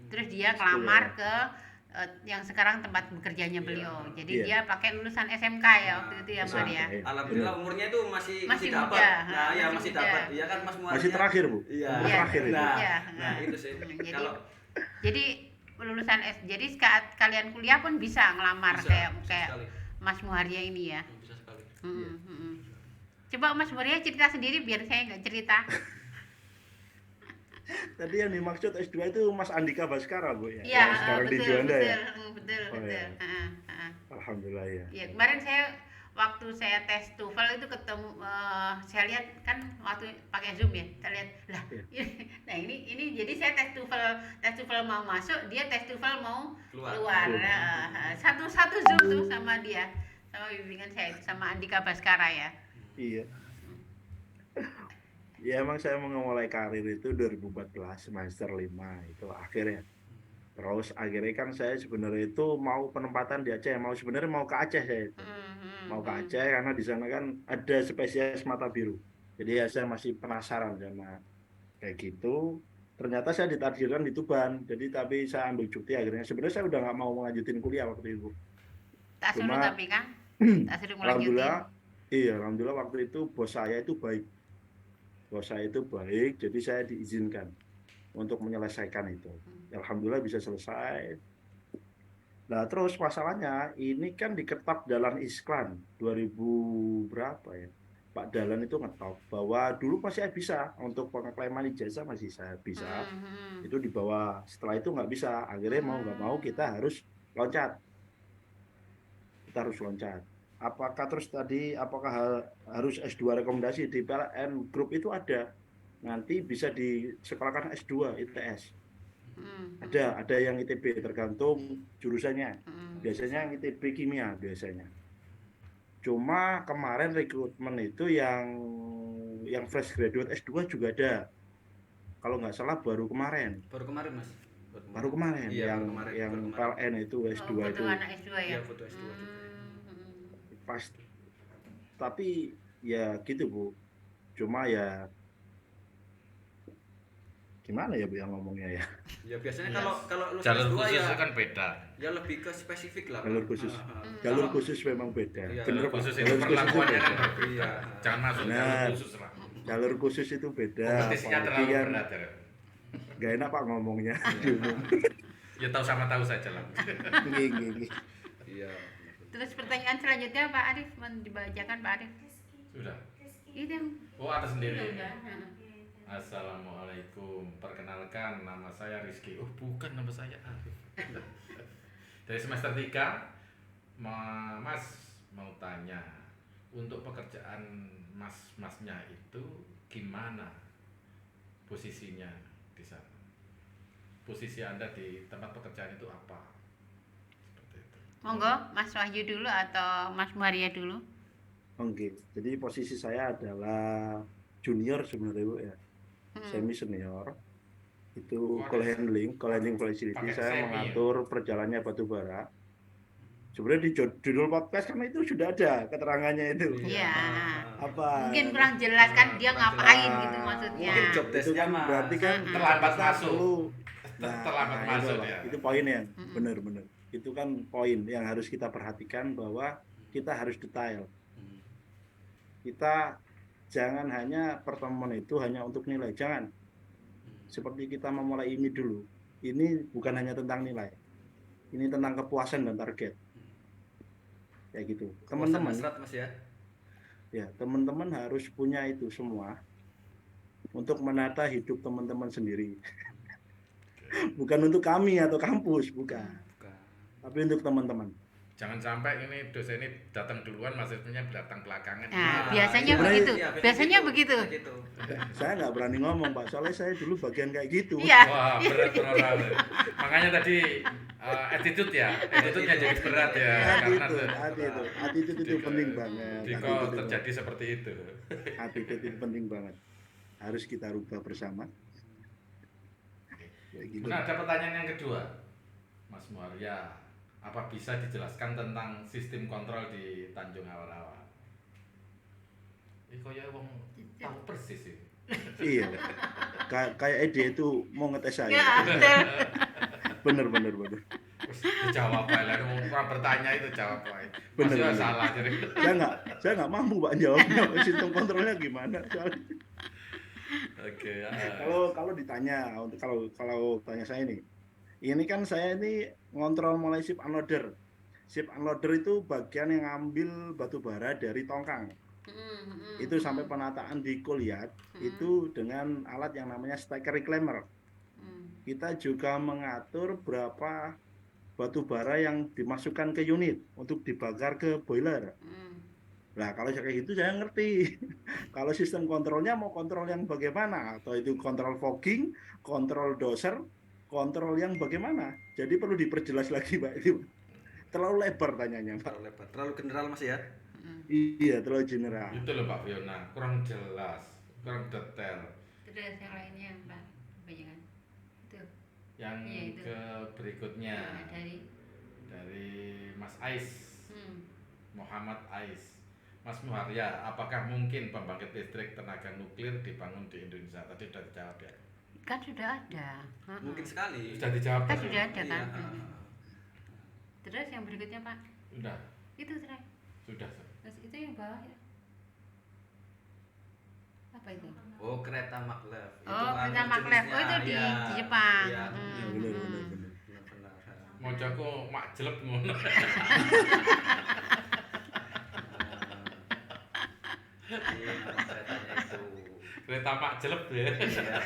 Terus dia ngelamar ke yang sekarang tempat bekerjanya beliau. Jadi dia pakai lulusan SMK ya waktu itu ya Maria. Alhamdulillah umurnya itu masih muda. dapat. Nah, ya masih dapat. Iya kan Mas Muharia. Masih terakhir Bu. Iya. Terakhir itu. Nah, itu sih. Jadi lulusan jadi saat kalian kuliah pun bisa ngelamar kayak Mas Muharia ini ya. Bisa sekali. Coba Mas Muharia cerita sendiri biar saya nggak cerita. Tadi yang dimaksud S2 itu Mas Andika Baskara Bu ya. Iya, sekarang di betul. Juanda ya. Betul. Ya. Alhamdulillah ya. Ya, kemarin waktu saya tes TOEFL itu ketemu, saya lihat kan waktu pakai Zoom ya, saya lihat lah. Nah ini jadi saya tes TOEFL mau masuk, dia tes TOEFL mau keluar. Satu Zoom tuh sama dia, sama bimbingan saya sama Andika Baskara ya. Iya. Ya emang saya memulai karir itu 2014 semester 5 itu akhirnya. Terus akhirnya kan saya sebenarnya itu mau penempatan di Aceh, sebenarnya mau ke Aceh saya itu. Mau ke Aceh karena di sana kan ada spesialis mata biru. Jadi ya saya masih penasaran sama kayak gitu. Ternyata saya ditakdirkan di Tuban, jadi tapi saya ambil cuti akhirnya. Sebenarnya saya udah nggak mau melanjutin kuliah waktu itu. Tak suruh Cuma tapi kan, tak suruh melanjutin. alhamdulillah, iya alhamdulillah waktu itu bos saya itu baik. Bos saya itu baik, jadi saya diizinkan untuk menyelesaikan itu. Alhamdulillah bisa selesai. Nah, terus masalahnya ini kan diketok dalam iklan 2000 berapa ya? Pak Dahlan itu ngetok bahwa dulu masih bisa untuk pengeklaiman ijazah masih saya bisa. Hmm. Itu di bawah. Setelah itu nggak bisa. Akhirnya mau nggak mau kita harus loncat. Kita harus loncat. Apakah terus tadi apakah harus S2 rekomendasi di PLN Group itu ada. Nanti bisa disekolahkan S2 ITS. Ada yang ITB tergantung jurusannya. Biasanya yang ITB kimia biasanya. Cuma kemarin rekrutmen itu yang fresh graduate S2 juga ada. Kalau nggak salah baru kemarin. Baru kemarin Mas. Baru kemarin Iya, yang baru kemarin, yang baru kemarin. PLN itu S2 Oh, itu foto anak S2 ya. Iya, foto S2 juga. pas. Tapi ya gitu Bu. Cuma ya gimana ya Bu yang ngomongnya ya. Ya biasanya Iya. kalau lulus Jalur S2 khusus ya kan beda. ya lebih ke spesifik lah. Pak. Jalur khusus. Kalau- Jalur khusus memang beda. Iya. Bener, Jalur Pak. khusus itu Jalur khusus itu perlakuannya kan beda. berbeda. Iya. Jangan masuk Benar. jalur khusus lah. Jalur khusus itu beda. Kompetisinya Apalagi terlalu kan berat ya. nggak enak Pak ngomongnya di umum. Ya tahu sama tahu saja lah. Gini. Iya. Terus pertanyaan selanjutnya Pak Arif, mau dibacakan Pak Arif. Sudah. Itu yang Oh, atas sendiri. udah. Assalamualaikum. Perkenalkan, nama saya Rizky. Oh, bukan nama saya Arif. Dari semester 3, Mas mau tanya, untuk pekerjaan masnya itu gimana posisinya di sana? Posisi Anda di tempat pekerjaan itu apa? Seperti itu. Monggo Mas Wahyu dulu atau Mas Maria dulu. Oke, jadi posisi saya adalah junior sebenarnya Bu ya, semi senior. Itu call handling facility. Pakai Saya semi, mengatur perjalanannya batu bara. Sebenarnya di judul podcast kan itu sudah ada keterangannya itu. Iya. Apa? Mungkin kurang jelas kan dia Kurang ngapain jelas. gitu maksudnya. Mungkin job Itu desk-nya kan Mas. berarti kan Terlambat kita masuk. perlu Terlambat itu masuk Pak. ya. Itu poinnya, benar-benar. Itu kan poin yang harus kita perhatikan bahwa kita harus detail. Kita jangan hanya pertemuan itu hanya untuk nilai, jangan. Seperti kita memulai ini dulu. Ini bukan hanya tentang nilai. Ini tentang kepuasan dan target. Kayak gitu. Teman-teman, Hasrat Mas ya. ya, teman-teman harus punya itu semua untuk menata hidup teman-teman sendiri. Bukan untuk kami atau kampus, bukan. Bukan. Tapi untuk teman-teman. Jangan sampai ini dosen ini datang duluan, mahasiswanya datang belakangan. Nah, Nah, biasanya sebenarnya- begitu. Iya, Biasanya begitu. Kayak gitu. Saya nggak berani ngomong, Pak. Soalnya saya dulu bagian kayak gitu. Iya. Wah, berat orang. Makanya tadi attitude ya, attitude-nya jadi berat ya. Karena Attitude itu penting banget. Diko Attitude itu- terjadi seperti itu. attitude itu penting banget. Harus kita rubah bersama. Kayak gitu. Nah, ada pertanyaan yang kedua, Mas Muarya. Apa bisa dijelaskan tentang sistem kontrol di Tanjung Awal-Awal? Ini kaya wong tahu persis sih. Iya. Kayak Ede itu mau ngetes saya. Ya, betul. Bener. Terus dijawab aja lah, orang bertanya itu jawab aja. Bener, Masih bener. salah jadi. Saya nggak mampu Pak jawabnya. Sistem kontrolnya gimana? Soalnya Oke. kalau ditanya kalau tanya saya nih, ini kan saya ini ngontrol mulai ship unloader. Ship unloader itu bagian yang ngambil batu bara dari tongkang. Itu sampai penataan di Goliath itu dengan alat yang namanya stacker reclaimer. Kita juga mengatur berapa batu bara yang dimasukkan ke unit untuk dibakar ke boiler. Nah, kalau kayak gitu saya ngerti. Kalau sistem kontrolnya mau kontrol yang bagaimana? Atau itu kontrol fogging, kontrol doser, kontrol yang bagaimana? Jadi perlu diperjelas lagi, Pak. Itu terlalu lebar tanyanya, Pak. Terlalu lebar, terlalu general Mas ya. Iya, terlalu general. Itu loh Pak Fiona, kurang jelas, kurang detail. Terus yang lainnya Pak, kebanyakan. Itu. Yang Iya, itu. ke berikutnya Nah, dari Mas Ais, hmm. Muhammad Ais. Mas Muharya, apakah mungkin pembangkit listrik tenaga nuklir dibangun di Indonesia? Tadi sudah dijawab ya. Kan sudah ada. Mungkin sekali. Sudah dijawab Kan tadi. sudah ada Iya, kan. Terus yang berikutnya Pak, Sudah, itu Sre. sudah. Terus itu yang bawah ya. Apa itu? Oh, kereta maglev. Itu Oh, kan kereta maglev. Oh, itu di jenisnya, Jepang. Iya, Ya, benar. benar-benar. Mojoku mak jelek ngono. Iya, keretanya itu. Kereta mak jelek ya. Iya.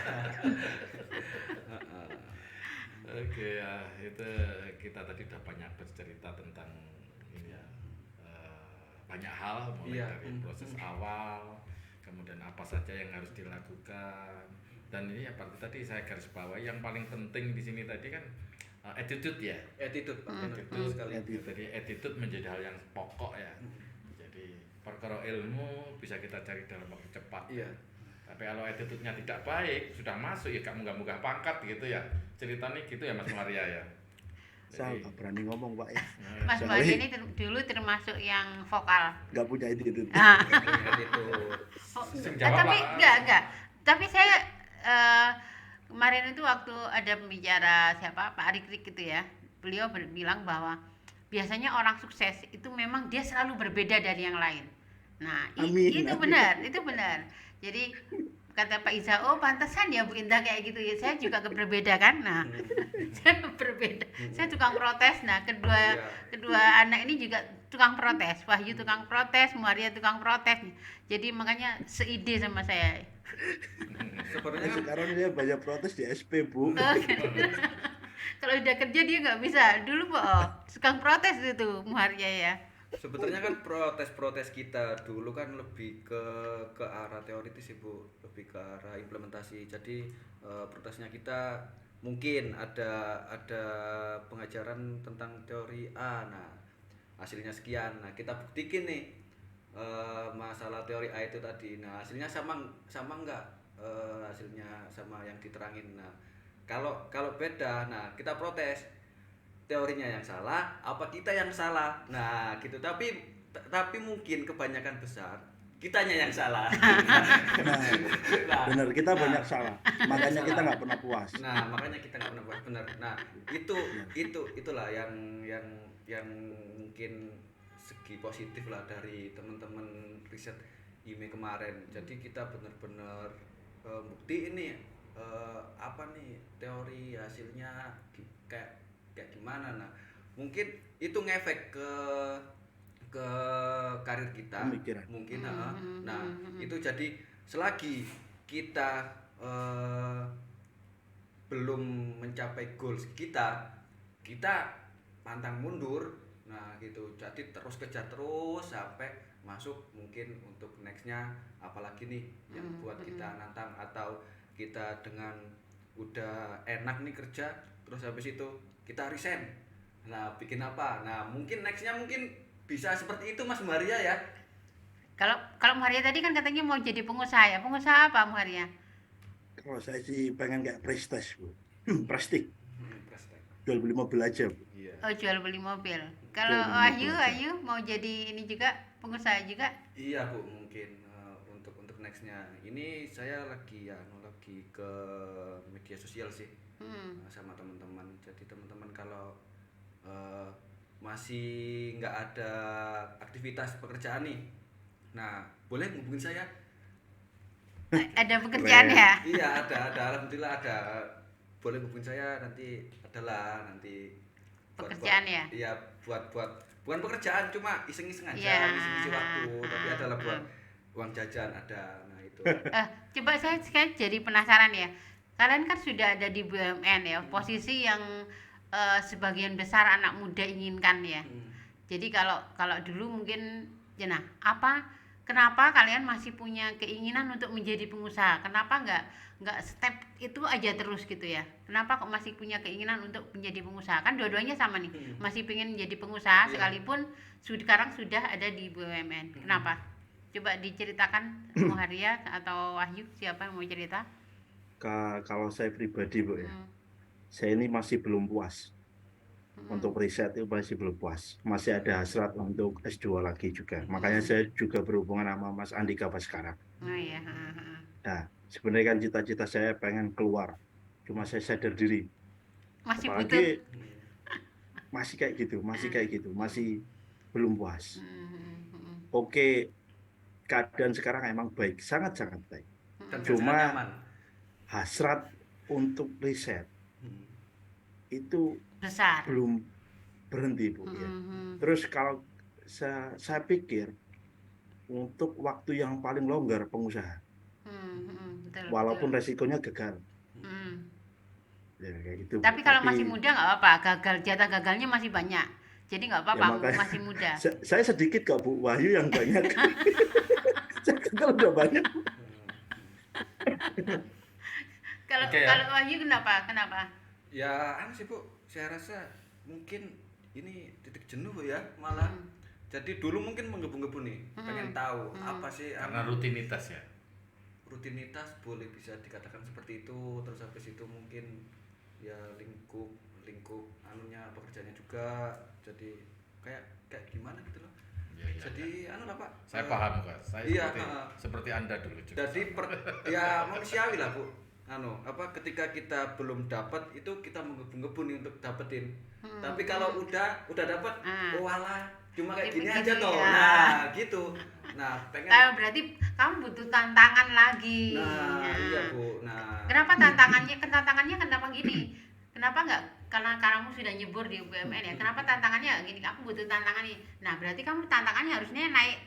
Oke ya, itu kita tadi udah banyak bercerita tentang ini ya, banyak hal mulai Iya. dari proses awal, kemudian apa saja yang harus dilakukan, dan ini ya tadi saya garis bawahi yang paling penting di sini tadi kan attitude ya. Attitude, Pak. Benar Attitude, sekali. jadi attitude menjadi hal yang pokok ya. Jadi perkara ilmu bisa kita cari dalam waktu cepat. Iya. Tapi kalau attitude-nya tidak baik, sudah masuk ya gak munggah-munggah pangkat gitu ya. Ceritanya gitu ya Mas Maria ya. Saya Jadi, nggak berani ngomong Pak ya, Mas Soalnya- Maria ini dulu termasuk yang vokal. nggak punya itu. Ah. Attitude. Oh, Sing jawab, tapi Pak. enggak. Tapi saya kemarin itu waktu ada pembicara siapa Pak Arikrik gitu ya, beliau bilang bahwa biasanya orang sukses itu memang dia selalu berbeda dari yang lain. Nah, Amin, itu amin. benar. Jadi kata Pak Iza, oh pantesan ya Bu Indah kayak gitu ya. Saya juga berbeda kan. Nah, saya berbeda. Saya tukang protes. Nah, Iya. kedua anak ini juga tukang protes. Wahyu tukang protes, Maria tukang protes. Jadi makanya seide sama saya. Sebenarnya kan Sekarang dia banyak protes di SP Bu. Kalau udah kerja dia nggak bisa. Dulu Pak, tukang protes itu Maria ya. Sebetulnya kan protes-protes kita dulu kan lebih ke arah teoritis sih Bu, lebih ke arah implementasi. Jadi protesnya kita mungkin ada pengajaran tentang teori A, nah hasilnya sekian. Nah kita buktikan nih masalah teori A itu tadi. Nah hasilnya sama enggak, hasilnya sama yang diterangin. Nah kalau beda, nah kita protes. Teorinya yang salah, apa kita yang salah? Nah, gitu. Tapi mungkin kebanyakan besar kitanya yang salah. Nah, benar kita nah, banyak salah, makanya kita nggak pernah puas. Nah, makanya kita nggak pernah puas, benar. Nah, itulah yang mungkin segi positif lah dari teman-teman riset IME kemarin. Jadi kita benar-benar bukti ini apa nih teori hasilnya kayak gimana. Nah mungkin itu ngefek ke karir kita Pemikiran. mungkin. Nah itu jadi selagi kita belum mencapai goals kita pantang mundur. Nah gitu, jadi terus kejar terus sampai masuk mungkin untuk nextnya apalagi nih yang buat kita nantang, atau kita dengan udah enak nih kerja terus habis itu kita resign. Nah, bikin apa? Nah, mungkin nextnya mungkin bisa seperti itu Mas Maria ya. Kalau Maria tadi kan katanya mau jadi pengusaha ya. Pengusaha apa Maria? Kalau saya sih pengen kayak Prestige Bu, Prestige, Prestek. jual beli mobil aja Bu. Iya. Oh, jual beli mobil. Kalau Jual beli mobil aja. Ayu mau jadi ini juga pengusaha juga. Iya Bu, mungkin untuk nextnya ini saya lagi ke media sosial sih sama teman-teman. Jadi teman-teman kalau masih nggak ada aktivitas pekerjaan nih, nah boleh hubungin saya. Ada pekerjaan Keren. ya. Iya ada alhamdulillah ada, boleh hubungin saya nanti buat Pekerjaan ya? Iya buat bukan pekerjaan, cuma iseng-iseng aja, Iya. ngisi waktu, tapi adalah buat uang jajan ada. Nah itu Coba saya sekarang jadi penasaran ya. Kalian kan sudah ada di BUMN ya, posisi yang sebagian besar anak muda inginkan ya. Jadi kalau dulu mungkin nah kenapa kalian masih punya keinginan untuk menjadi pengusaha? Kenapa nggak step itu aja terus gitu ya? Kenapa kok masih punya keinginan untuk menjadi pengusaha? Kan dua-duanya sama nih, masih pengen menjadi pengusaha Iya. sekalipun sekarang sudah ada di BUMN. Kenapa? Coba diceritakan Muharia atau Wahyu, siapa yang mau cerita? Kalau saya pribadi Bu ya, Hmm. saya ini masih belum puas. Untuk riset itu masih belum puas. Masih ada hasrat untuk S2 lagi juga. Makanya saya juga berhubungan sama Mas Andika Baskara. Oh iya. Nah, sebenarnya kan cita-cita saya pengen keluar cuma saya sadar diri. Masih butut. Apalagi masih kayak gitu, masih belum puas. Oke, keadaan sekarang emang baik, sangat-sangat baik. Dan Cuma sangat nyaman. hasrat untuk riset Hmm. itu Besar. belum berhenti, Bu, ya. Terus kalau saya pikir untuk waktu yang paling longgar pengusaha, Betul, walaupun betul. resikonya gagal, ya kayak gitu, Bu. Tapi kalau masih muda nggak apa-apa, jatah gagalnya masih banyak. Jadi nggak ya apa-apa, makanya masih muda. saya sedikit kok, Bu. Wahyu yang banyak. Saya gagal udah banyak. Kalau Oke, ya. kalau Wahyu kenapa? Ya sih Bu, saya rasa mungkin ini titik jenuh Bu ya, malah. Jadi dulu mungkin menggebu-gebu nih, pengen tahu apa sih Karena rutinitas ya. rutinitas boleh bisa dikatakan seperti itu, terus habis itu mungkin ya lingkup anunya pekerjaannya juga jadi kayak gimana gitu loh. Iya. Jadi anu lah Pak. Saya paham kok. Saya iya, seperti Anda dulu juga. Jadi ya manusiawi lah Bu. Ketika kita belum dapat itu kita menggebu-gebu nih untuk dapetin. Tapi kalau udah dapat, walah cuma kayak gini aja toh. Ya. Nah, gitu. Nah, pengen Berarti kamu butuh tantangan lagi. Nah, iya Bu. Nah, Kenapa tantangannya kenapa gini? Kenapa nggak karena kamu sudah nyebur di BUMN ya? Kenapa tantangannya gini? Aku butuh tantangan nih. Nah, berarti kamu tantangannya harusnya naik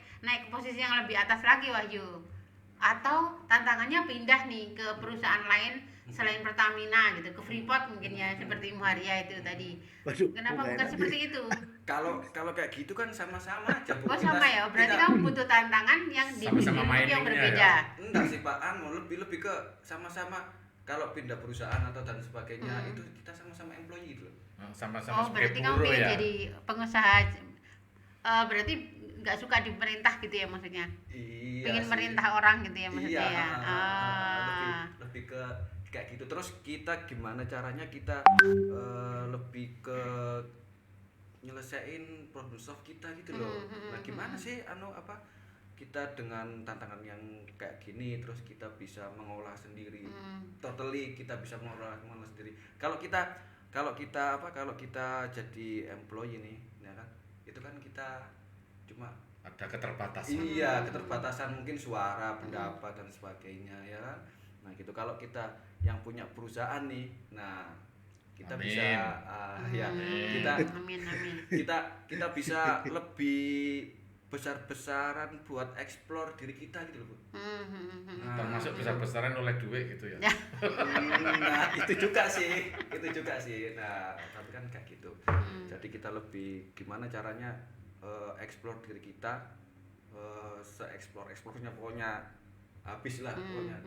ke posisi yang lebih atas lagi, Wahyu. Atau tantangannya pindah nih ke perusahaan lain selain Pertamina gitu, ke Freeport mungkin ya, seperti Muharia itu tadi. Waduh, Kenapa kok bukan enak seperti dia? itu? kalau kayak gitu kan sama-sama aja Bu. Oh sama ya, berarti kamu butuh tantangan yang di Sama-sama bentuk yang miningnya berbeda. Enggak sih Pak, lebih ke sama-sama kalau pindah perusahaan atau dan sebagainya itu kita sama-sama employee gitu loh. Sama-sama Oh sebagai berarti kamu buruh pengen ya. jadi pengusaha, berarti nggak suka diperintah gitu ya maksudnya? Iya. Pengen sih. merintah orang gitu ya maksudnya Iya, ya? lebih ke kayak gitu. Terus kita gimana caranya kita lebih ke nyelesain problem solve kita gitu loh. Nah gimana sih kita dengan tantangan yang kayak gini terus kita bisa mengolah sendiri. Totally kita bisa mengolah sendiri. Kalau kita jadi employee nih, ya kan? Itu kan kita cuma Ada keterbatasan. iya, keterbatasan mungkin suara, pendapat dan sebagainya ya kan. Nah, gitu kalau kita yang punya perusahaan nih. Nah, kita Amin. bisa ya Amin. kita bisa lebih besar-besaran buat explore diri kita gitu loh, Bu. Nah, Termasuk besar-besaran oleh duit gitu ya. nah, itu juga sih. Nah, tapi kan kayak gitu. Jadi kita lebih gimana caranya explore diri kita, se-explore-nya pokoknya habis lah pokoknya.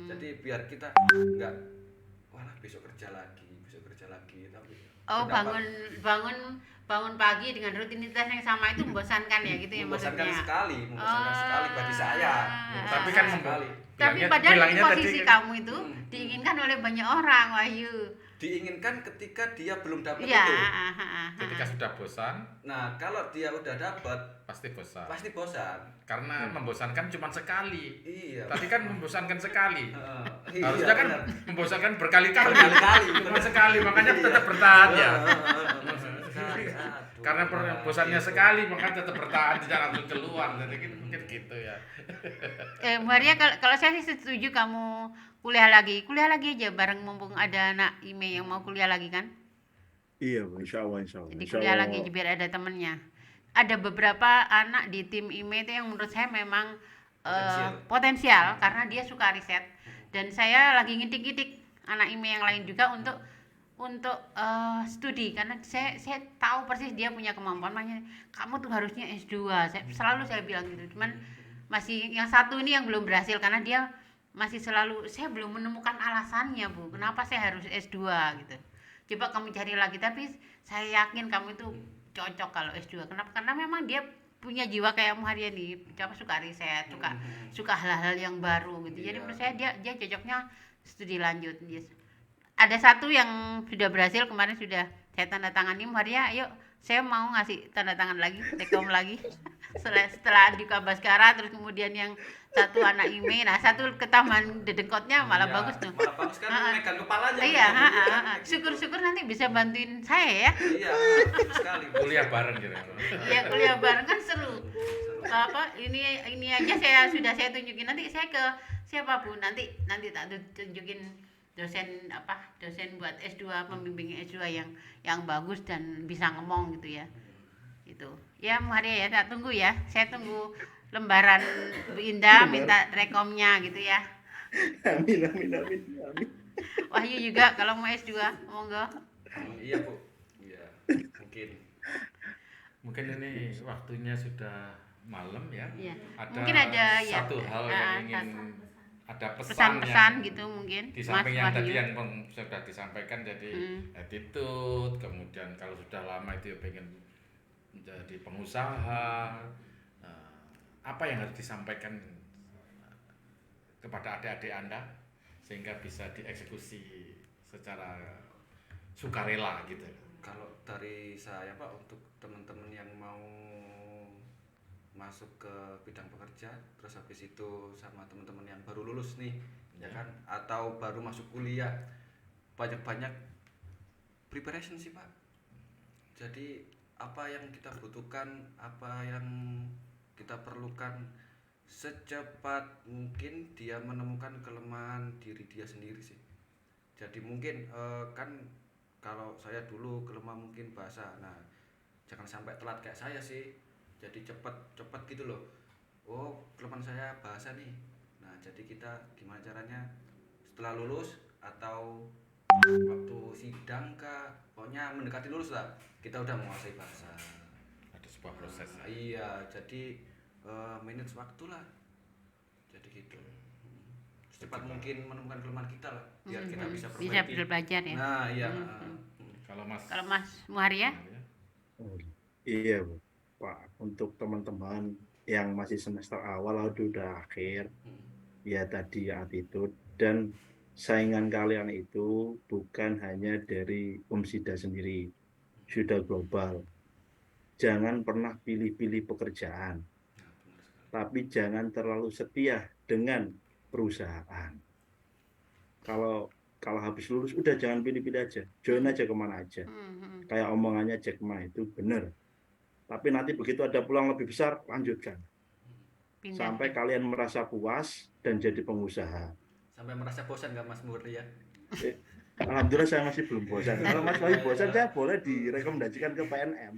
Jadi biar kita enggak walah besok kerja lagi tapi Oh bangun pagi dengan rutinitas yang sama itu membosankan ya gitu ya membosankan maksudnya. sekali bagi saya. Tapi kan sekali. Tapi bilangnya- padahal itu bilangnya posisi tadi- kamu itu diinginkan oleh banyak orang, Wahyu. Diinginkan ketika dia belum dapat Iya. itu. Ketika sudah bosan, Nah, kalau dia udah dapat pasti bosan. pasti bosan. Karena membosankan cuma sekali. Iya. Tapi kan membosankan sekali. Iya, Harusnya kan benar. membosankan berkali-kali. Berkali-kali, Cuma benar. sekali, makanya tetap bertahan ya. Sekali, aduh. Karena bosannya Gitu. sekali, maka tetap bertahan tidak langsung keluar. Jadi mungkin gitu ya. Maria, kalau saya sih setuju kamu kuliah lagi aja bareng mumpung ada anak IME yang mau kuliah lagi kan. Iya, Bu, insya Allah. Jadi Insya kuliah Allah. lagi biar ada temennya. Ada beberapa anak di tim IME itu yang menurut saya memang potensial karena dia suka riset, dan saya lagi ngitik-ngitik anak IME yang lain juga untuk studi karena saya tahu persis dia punya kemampuan. Makanya kamu tuh harusnya S2. Selalu saya bilang gitu. Cuman masih yang satu ini yang belum berhasil karena dia masih selalu, saya belum menemukan alasannya, Bu. Kenapa saya harus S2 gitu. Coba kamu cari lagi, tapi saya yakin kamu itu cocok kalau S2. Kenapa? Karena memang dia punya jiwa kayak Muharia nih, suka riset, suka hal-hal yang baru gitu. Jadi menurut saya dia cocoknya studi lanjut. Yes. Ada satu yang sudah berhasil kemarin, sudah saya tanda tangani. Muharia, yuk saya mau ngasih tanda tangan lagi, rekom lagi. Setelah Andika Baskara, terus kemudian yang satu anak IME, nah satu ke Taman Dedengkotnya malah Iya, bagus tuh. malah bagus kan Ha-ha. megang kepalanya Iya, gitu. ha-ha, Iya, ha-ha. gitu. Syukur-syukur nanti bisa bantuin saya ya. Iya, betul sekali. Kuliah bareng gitu. Iya, kuliah bareng kan seru. Apa ini aja saya tunjukin, nanti saya ke siapa Bu, nanti tak tunjukin dosen buat S2, pembimbing S2 yang bagus dan bisa ngomong gitu ya. Itu ya Maria ya, saya tunggu lembaran Bu Indah minta rekomnya gitu ya. Amin, amin, amin, amin. Wahyu juga kalau mau S2 monggo. Iya, Bu. Iya, mungkin. Mungkin ini waktunya sudah malam ya. Iya. Ada Mungkin ada ya, satu hal yang ingin ada pesan pesan-pesan yang gitu mungkin di samping Mas yang tadi Wahyu. yang sudah disampaikan, jadi attitude, kemudian kalau sudah lama itu ya pengen menjadi pengusaha, apa yang harus disampaikan kepada adik-adik Anda sehingga bisa dieksekusi secara sukarela gitu. Kalau dari saya Pak, untuk teman-teman yang mau masuk ke bidang pekerja, terus habis itu sama teman-teman yang baru lulus nih, ya kan, atau baru masuk kuliah, banyak-banyak preparation sih Pak. Jadi apa yang kita butuhkan, apa yang kita perlukan, secepat mungkin dia menemukan kelemahan diri dia sendiri sih. Jadi mungkin kan kalau saya dulu kelemah mungkin bahasa, nah jangan sampai telat kayak saya sih, jadi cepat gitu loh. Oh, kelemahan saya bahasa nih, nah jadi kita gimana caranya setelah lulus atau waktu sidang kah, pokoknya mendekati lulus lah, kita udah menguasai bahasa. Ada sebuah proses. Nah, iya, jadi manage waktu lah, jadi gitu. Secepat mungkin menemukan kelemahan kita lah, biar kita bisa perbaiki. belajar ya. Nah, iya. Kalau Mas Kalau Mas Muharia? Oh, iya, Bu. Pak, untuk teman-teman yang masih semester awal atau udah akhir, ya tadi attitude dan saingan kalian itu bukan hanya dari Umsida sendiri, sudah global. Jangan pernah pilih-pilih pekerjaan, tapi jangan terlalu setia dengan perusahaan. Kalau habis lulus udah jangan pilih-pilih aja, join aja kemana aja. Kayak omongannya Jack Ma itu benar. Tapi nanti begitu ada peluang lebih besar, lanjutkan. Pindah. Sampai kalian merasa puas dan jadi pengusaha. Sampai merasa bosan nggak Mas Muharia? Alhamdulillah saya masih belum bosan. Kalau Mas Wahyu bosan, saya boleh direkomendasikan ke PNM.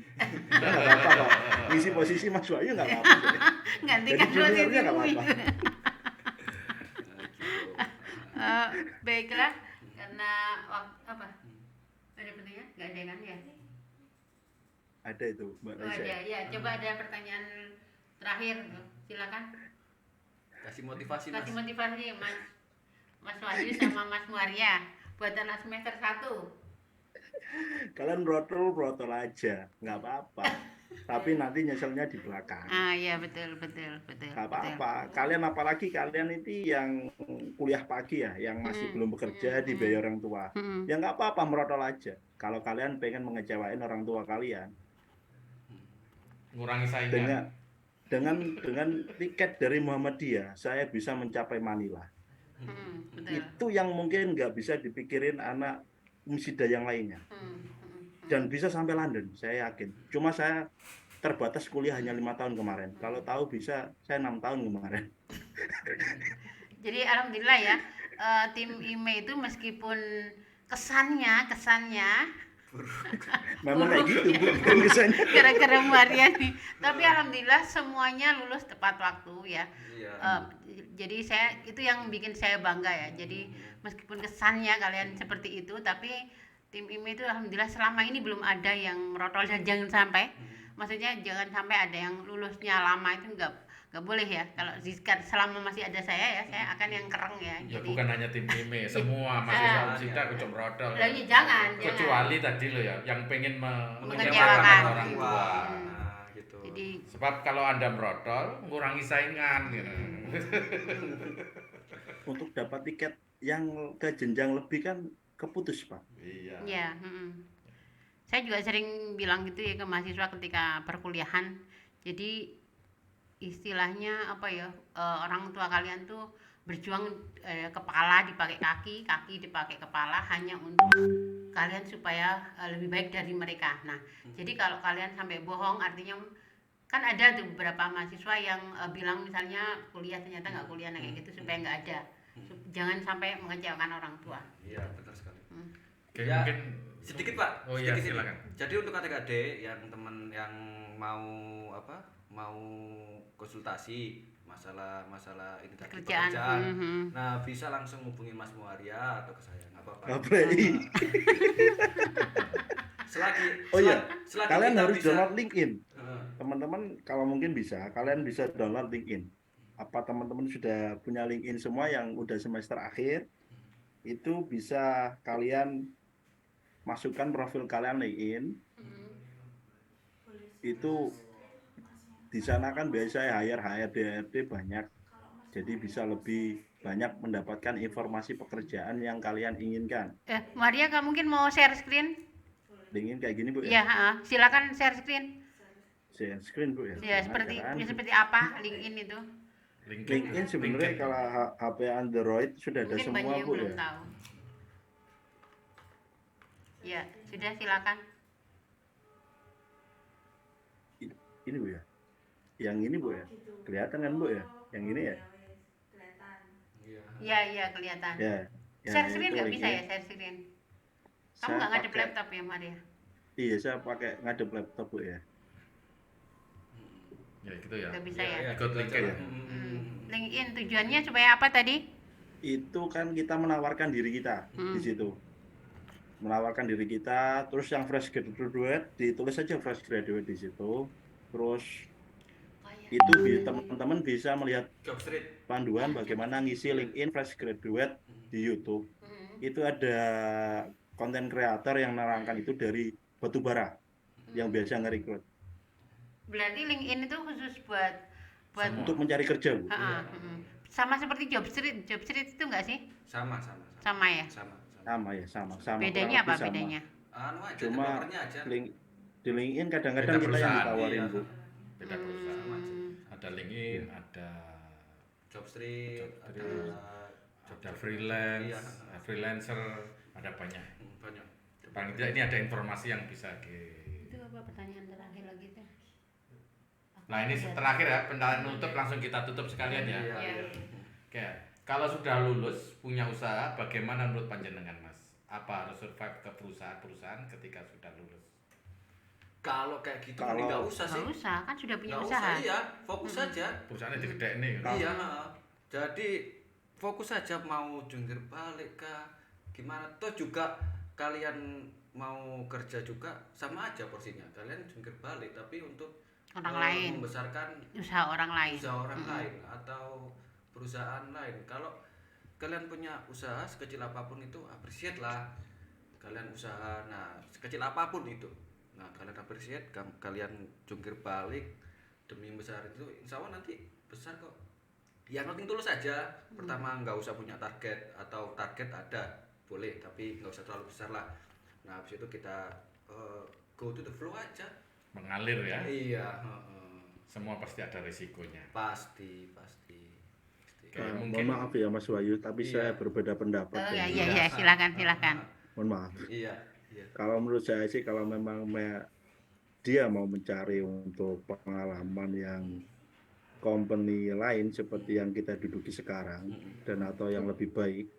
Nggak apa-apa kok. Ngisi posisi Mas Wahyu nggak apa-apa. Gantikan Jadi juniornya nggak posisimu. apa-apa. Baiklah, karena apa? Ada pertanyaan? Nggak ada kan ya? Ada itu Mbak Oh, Raisa. ada ya. Coba ada pertanyaan terakhir, silakan. Kasih motivasi Mas. Kasih motivasi Mas Wahyu sama Mas Muharia buat anak semester 1. Kalian brotol aja, nggak apa-apa. Tapi nanti nyeselnya di belakang. Ah iya, betul. Nggak apa-apa. Kalian apalagi kalian itu yang kuliah pagi ya, yang masih belum bekerja dibayar orang tua. Ya nggak apa-apa, merotol aja. Kalau kalian pengen mengecewain orang tua kalian, ngurangi saingan. dengan tiket dari Muhammadiyah, saya bisa mencapai Manila. Betul. Itu yang mungkin nggak bisa dipikirin anak Umsida yang lainnya. Dan bisa sampai London, saya yakin. Cuma saya terbatas kuliah hanya 5 tahun kemarin. Kalau tahu bisa, saya 6 tahun kemarin. Jadi alhamdulillah ya, tim IME itu meskipun kesannya Memang kayak gitu, bukan kesannya. gara-gara Muharia nih, tapi alhamdulillah semuanya lulus tepat waktu ya. Iya. Jadi itu yang bikin saya bangga ya. Jadi meskipun kesannya kalian seperti itu, tapi tim IME itu alhamdulillah selama ini belum ada yang merotol, dan jangan sampai, maksudnya jangan sampai ada yang lulusnya lama, itu nggak boleh ya. Kalau selama masih ada saya akan yang kereng ya. Ya Jadi bukan hanya tim IME, semua mahasiswa Umsida kudu merodol. jangan. Kecuali tadi loh ya, yang pengen Mengecewakan orang tua. Nah, gitu. Jadi Sebab kalau Anda merodol, ngurangi saingan gitu. Untuk dapat tiket yang ke jenjang lebih kan keputus, Pak. Iya. ya, Saya juga sering bilang gitu ya ke mahasiswa ketika perkuliahan. Jadi istilahnya apa ya, orang tua kalian tuh berjuang, kepala dipakai kaki, kaki dipakai kepala hanya untuk kalian supaya lebih baik dari mereka. Nah, jadi kalau kalian sampai bohong artinya kan ada tuh beberapa mahasiswa yang bilang misalnya kuliah ternyata nggak kuliah, nah kayak gitu supaya nggak ada. Jangan sampai mengecewakan orang tua. Iya, benar sekali. Oke, Ya, mungkin sedikit Pak. Oh iya, sedikit ini. silakan. Jadi untuk adik-adik yang teman yang mau mau konsultasi masalah ini tadi Pekerjaan. pekerjaan. Mhm. Nah, bisa langsung hubungi Mas Muharia atau ke saya, nggak apa-apa. Gabrei. Selagi Oh iya, selagi kalian kita harus bisa, download LinkedIn. Heeh. Teman-teman kalau mungkin bisa, kalian bisa download LinkedIn. Apa teman-teman sudah punya LinkedIn semua yang udah semester akhir? Itu bisa kalian masukkan profil kalian LinkedIn. Itu di sana kan biasa HRD banyak. Jadi bisa lebih banyak mendapatkan informasi pekerjaan yang kalian inginkan. Maria, kamu mungkin mau share screen? LinkedIn kayak gini, Bu Ya, ya? silakan share screen. Share screen, Bu ya. Ya, seperti apa LinkedIn itu? LinkedIn sebenarnya kalau HP Android sudah ada Mungkin semua, banyak yang Bu belum ya. tahu. Ya, sudah silakan. Ini, Bu ya. Yang ini, Bu ya. Kelihatan kan, Bu ya? Yang ini ya. Iya. Iya, kelihatan. Ya. Share screen itu nggak bisa LinkedIn. ya, share screen? Kamu Saya nggak ngadep pakai- laptop ya, Maria? Iya, saya pakai ngadep laptop, Bu ya. ya gitu ya. Nggak bisa Iya, ya? iya, Ikut kita LinkedIn. jalan. LinkedIn tujuannya supaya apa tadi? Itu kan kita menawarkan diri kita di situ. Menawarkan diri kita, terus yang fresh graduate ditulis aja fresh graduate di situ. Terus itu teman-teman bisa melihat Job street. panduan bagaimana ngisi LinkedIn fresh graduate di YouTube. Itu ada konten kreator yang menerangkan itu dari batubara yang biasa nge-recruit Berarti LinkedIn itu khusus buat untuk mencari kerja, Bu. sama seperti Job Street itu enggak sih? Sama. Sama ya? Sama. Sama. Bedanya kurang apa lebih sama. bedanya? Anu aja, Cuma developernya aja. di LinkedIn kadang-kadang Beda kita yang perusahaan, ditawarin, iya. Bu. Beda perusahaan. Sama aja. Ada LinkedIn, ada Job street, Job ada ada freelance, Iya. freelancer, ada banyak. Banyak. Paling tidak ini ada informasi yang bisa Itu apa pertanyaan terakhir lagi tuh? Nah ini terakhir ya, penutup langsung kita tutup sekalian ya. Iya. Oke, kalau sudah lulus punya usaha, bagaimana menurut panjenengan Mas? Apa harus survive ke perusahaan-perusahaan ketika sudah lulus? Kalau kayak gitu Kalau- mending nggak usah sih. Nggak usah, kan sudah punya Nggak usaha. usah, iya, fokus saja. Perusahaannya gede nih. Iya, jadi fokus saja mau jungkir balik kah, gimana? Toh juga kalian mau kerja juga sama aja porsinya. Kalian jungkir balik tapi untuk Orang lain. membesarkan Usaha orang lain. usaha orang lain atau perusahaan lain. Kalau kalian punya usaha sekecil apapun itu appreciate lah. Kalian usaha, nah sekecil apapun itu. Nah kalian appreciate, kalian jungkir balik demi besar itu, insya Allah nanti besar kok. Yang penting tulus saja. Pertama nggak usah punya target, atau target ada boleh tapi nggak usah terlalu besar lah. Nah habis itu kita go to the flow aja. Mengalir ya. Iya, Semua pasti ada risikonya. pasti. Oke, Mohon mungkin maaf ya Mas Wahyu, tapi Iya. saya berbeda pendapat. Oh ya. iya, silakan. Mohon maaf. Iya. Kalau menurut saya sih kalau memang dia mau mencari untuk pengalaman yang company lain seperti yang kita duduki sekarang dan atau yang lebih baik,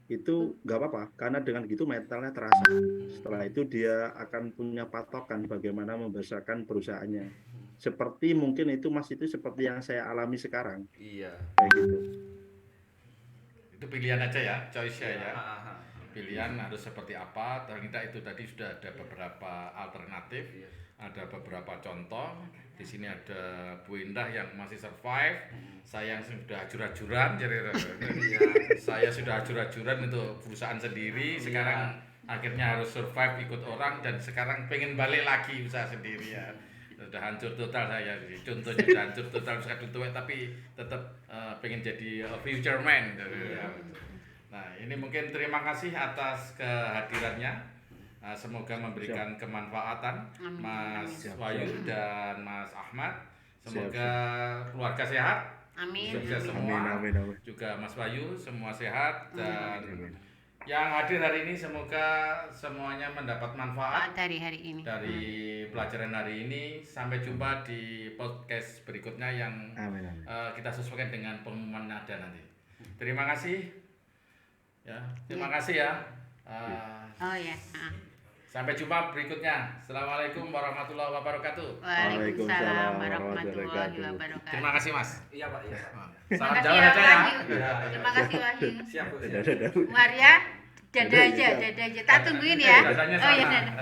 itu nggak apa-apa karena dengan gitu mentalnya terasa. Setelah itu dia akan punya patokan bagaimana membesarkan perusahaannya. Seperti mungkin itu Mas itu seperti yang saya alami sekarang Iya. kayak gitu. itu pilihan aja ya, choice ya. Ah. Pilihan harus seperti apa, ternyata itu tadi sudah ada beberapa alternatif, Iya. ada beberapa contoh. Di sini ada Bu Indah yang masih survive, saya yang sudah hajur-hajuran, Iya. saya sudah hajur-hajuran untuk perusahaan sendiri, sekarang akhirnya harus survive ikut orang dan sekarang pengen balik lagi usaha sendiri ya. Sudah hancur total saya, contohnya sudah hancur total sekali tua tapi tetap pengen jadi future man. Nah ini mungkin terima kasih atas kehadirannya semoga memberikan kemanfaatan Amin. Mas Siap, Wahyu siap. dan Mas Ahmad. Siap, Semoga keluarga sehat, Amin. sukses Amin. semua. Amin, amin. Juga Mas Wahyu semua sehat dan Amin. yang hadir hari ini semoga semuanya mendapat manfaat Dari hari ini. dari pelajaran hari ini. Sampai jumpa di podcast berikutnya yang Amin, amin. kita sesuaikan dengan pengumuman ada nanti. Terima kasih. Ya, terima Ya. kasih ya. Oh ya. Sampai jumpa berikutnya. Assalamualaikum warahmatullahi wabarakatuh. Waalaikumsalam warahmatullahi wabarakatuh. Terima kasih Mas. Iya Pak, iya Pak. Terima Salam kasih jauh ya aja ya. Wahyu. Terima kasih Wahyu. Siap Bu, Dadah, siap. dadah. Maria, dada aja, dada aja. Tak tungguin ya. Dadanya Oh ya, sama. dada.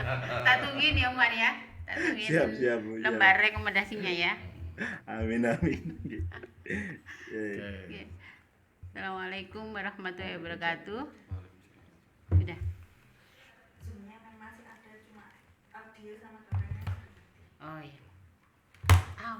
Tak tungguin ya Maria. Tak tungguin. Siap, siap, Bu, siap. Lembar rekomendasinya ya. Amin, amin. Oke. Assalamualaikum warahmatullahi wabarakatuh. Sudah. Zoom-nya kan masih ada cuma audio sama gambarnya. Oh ya. Au.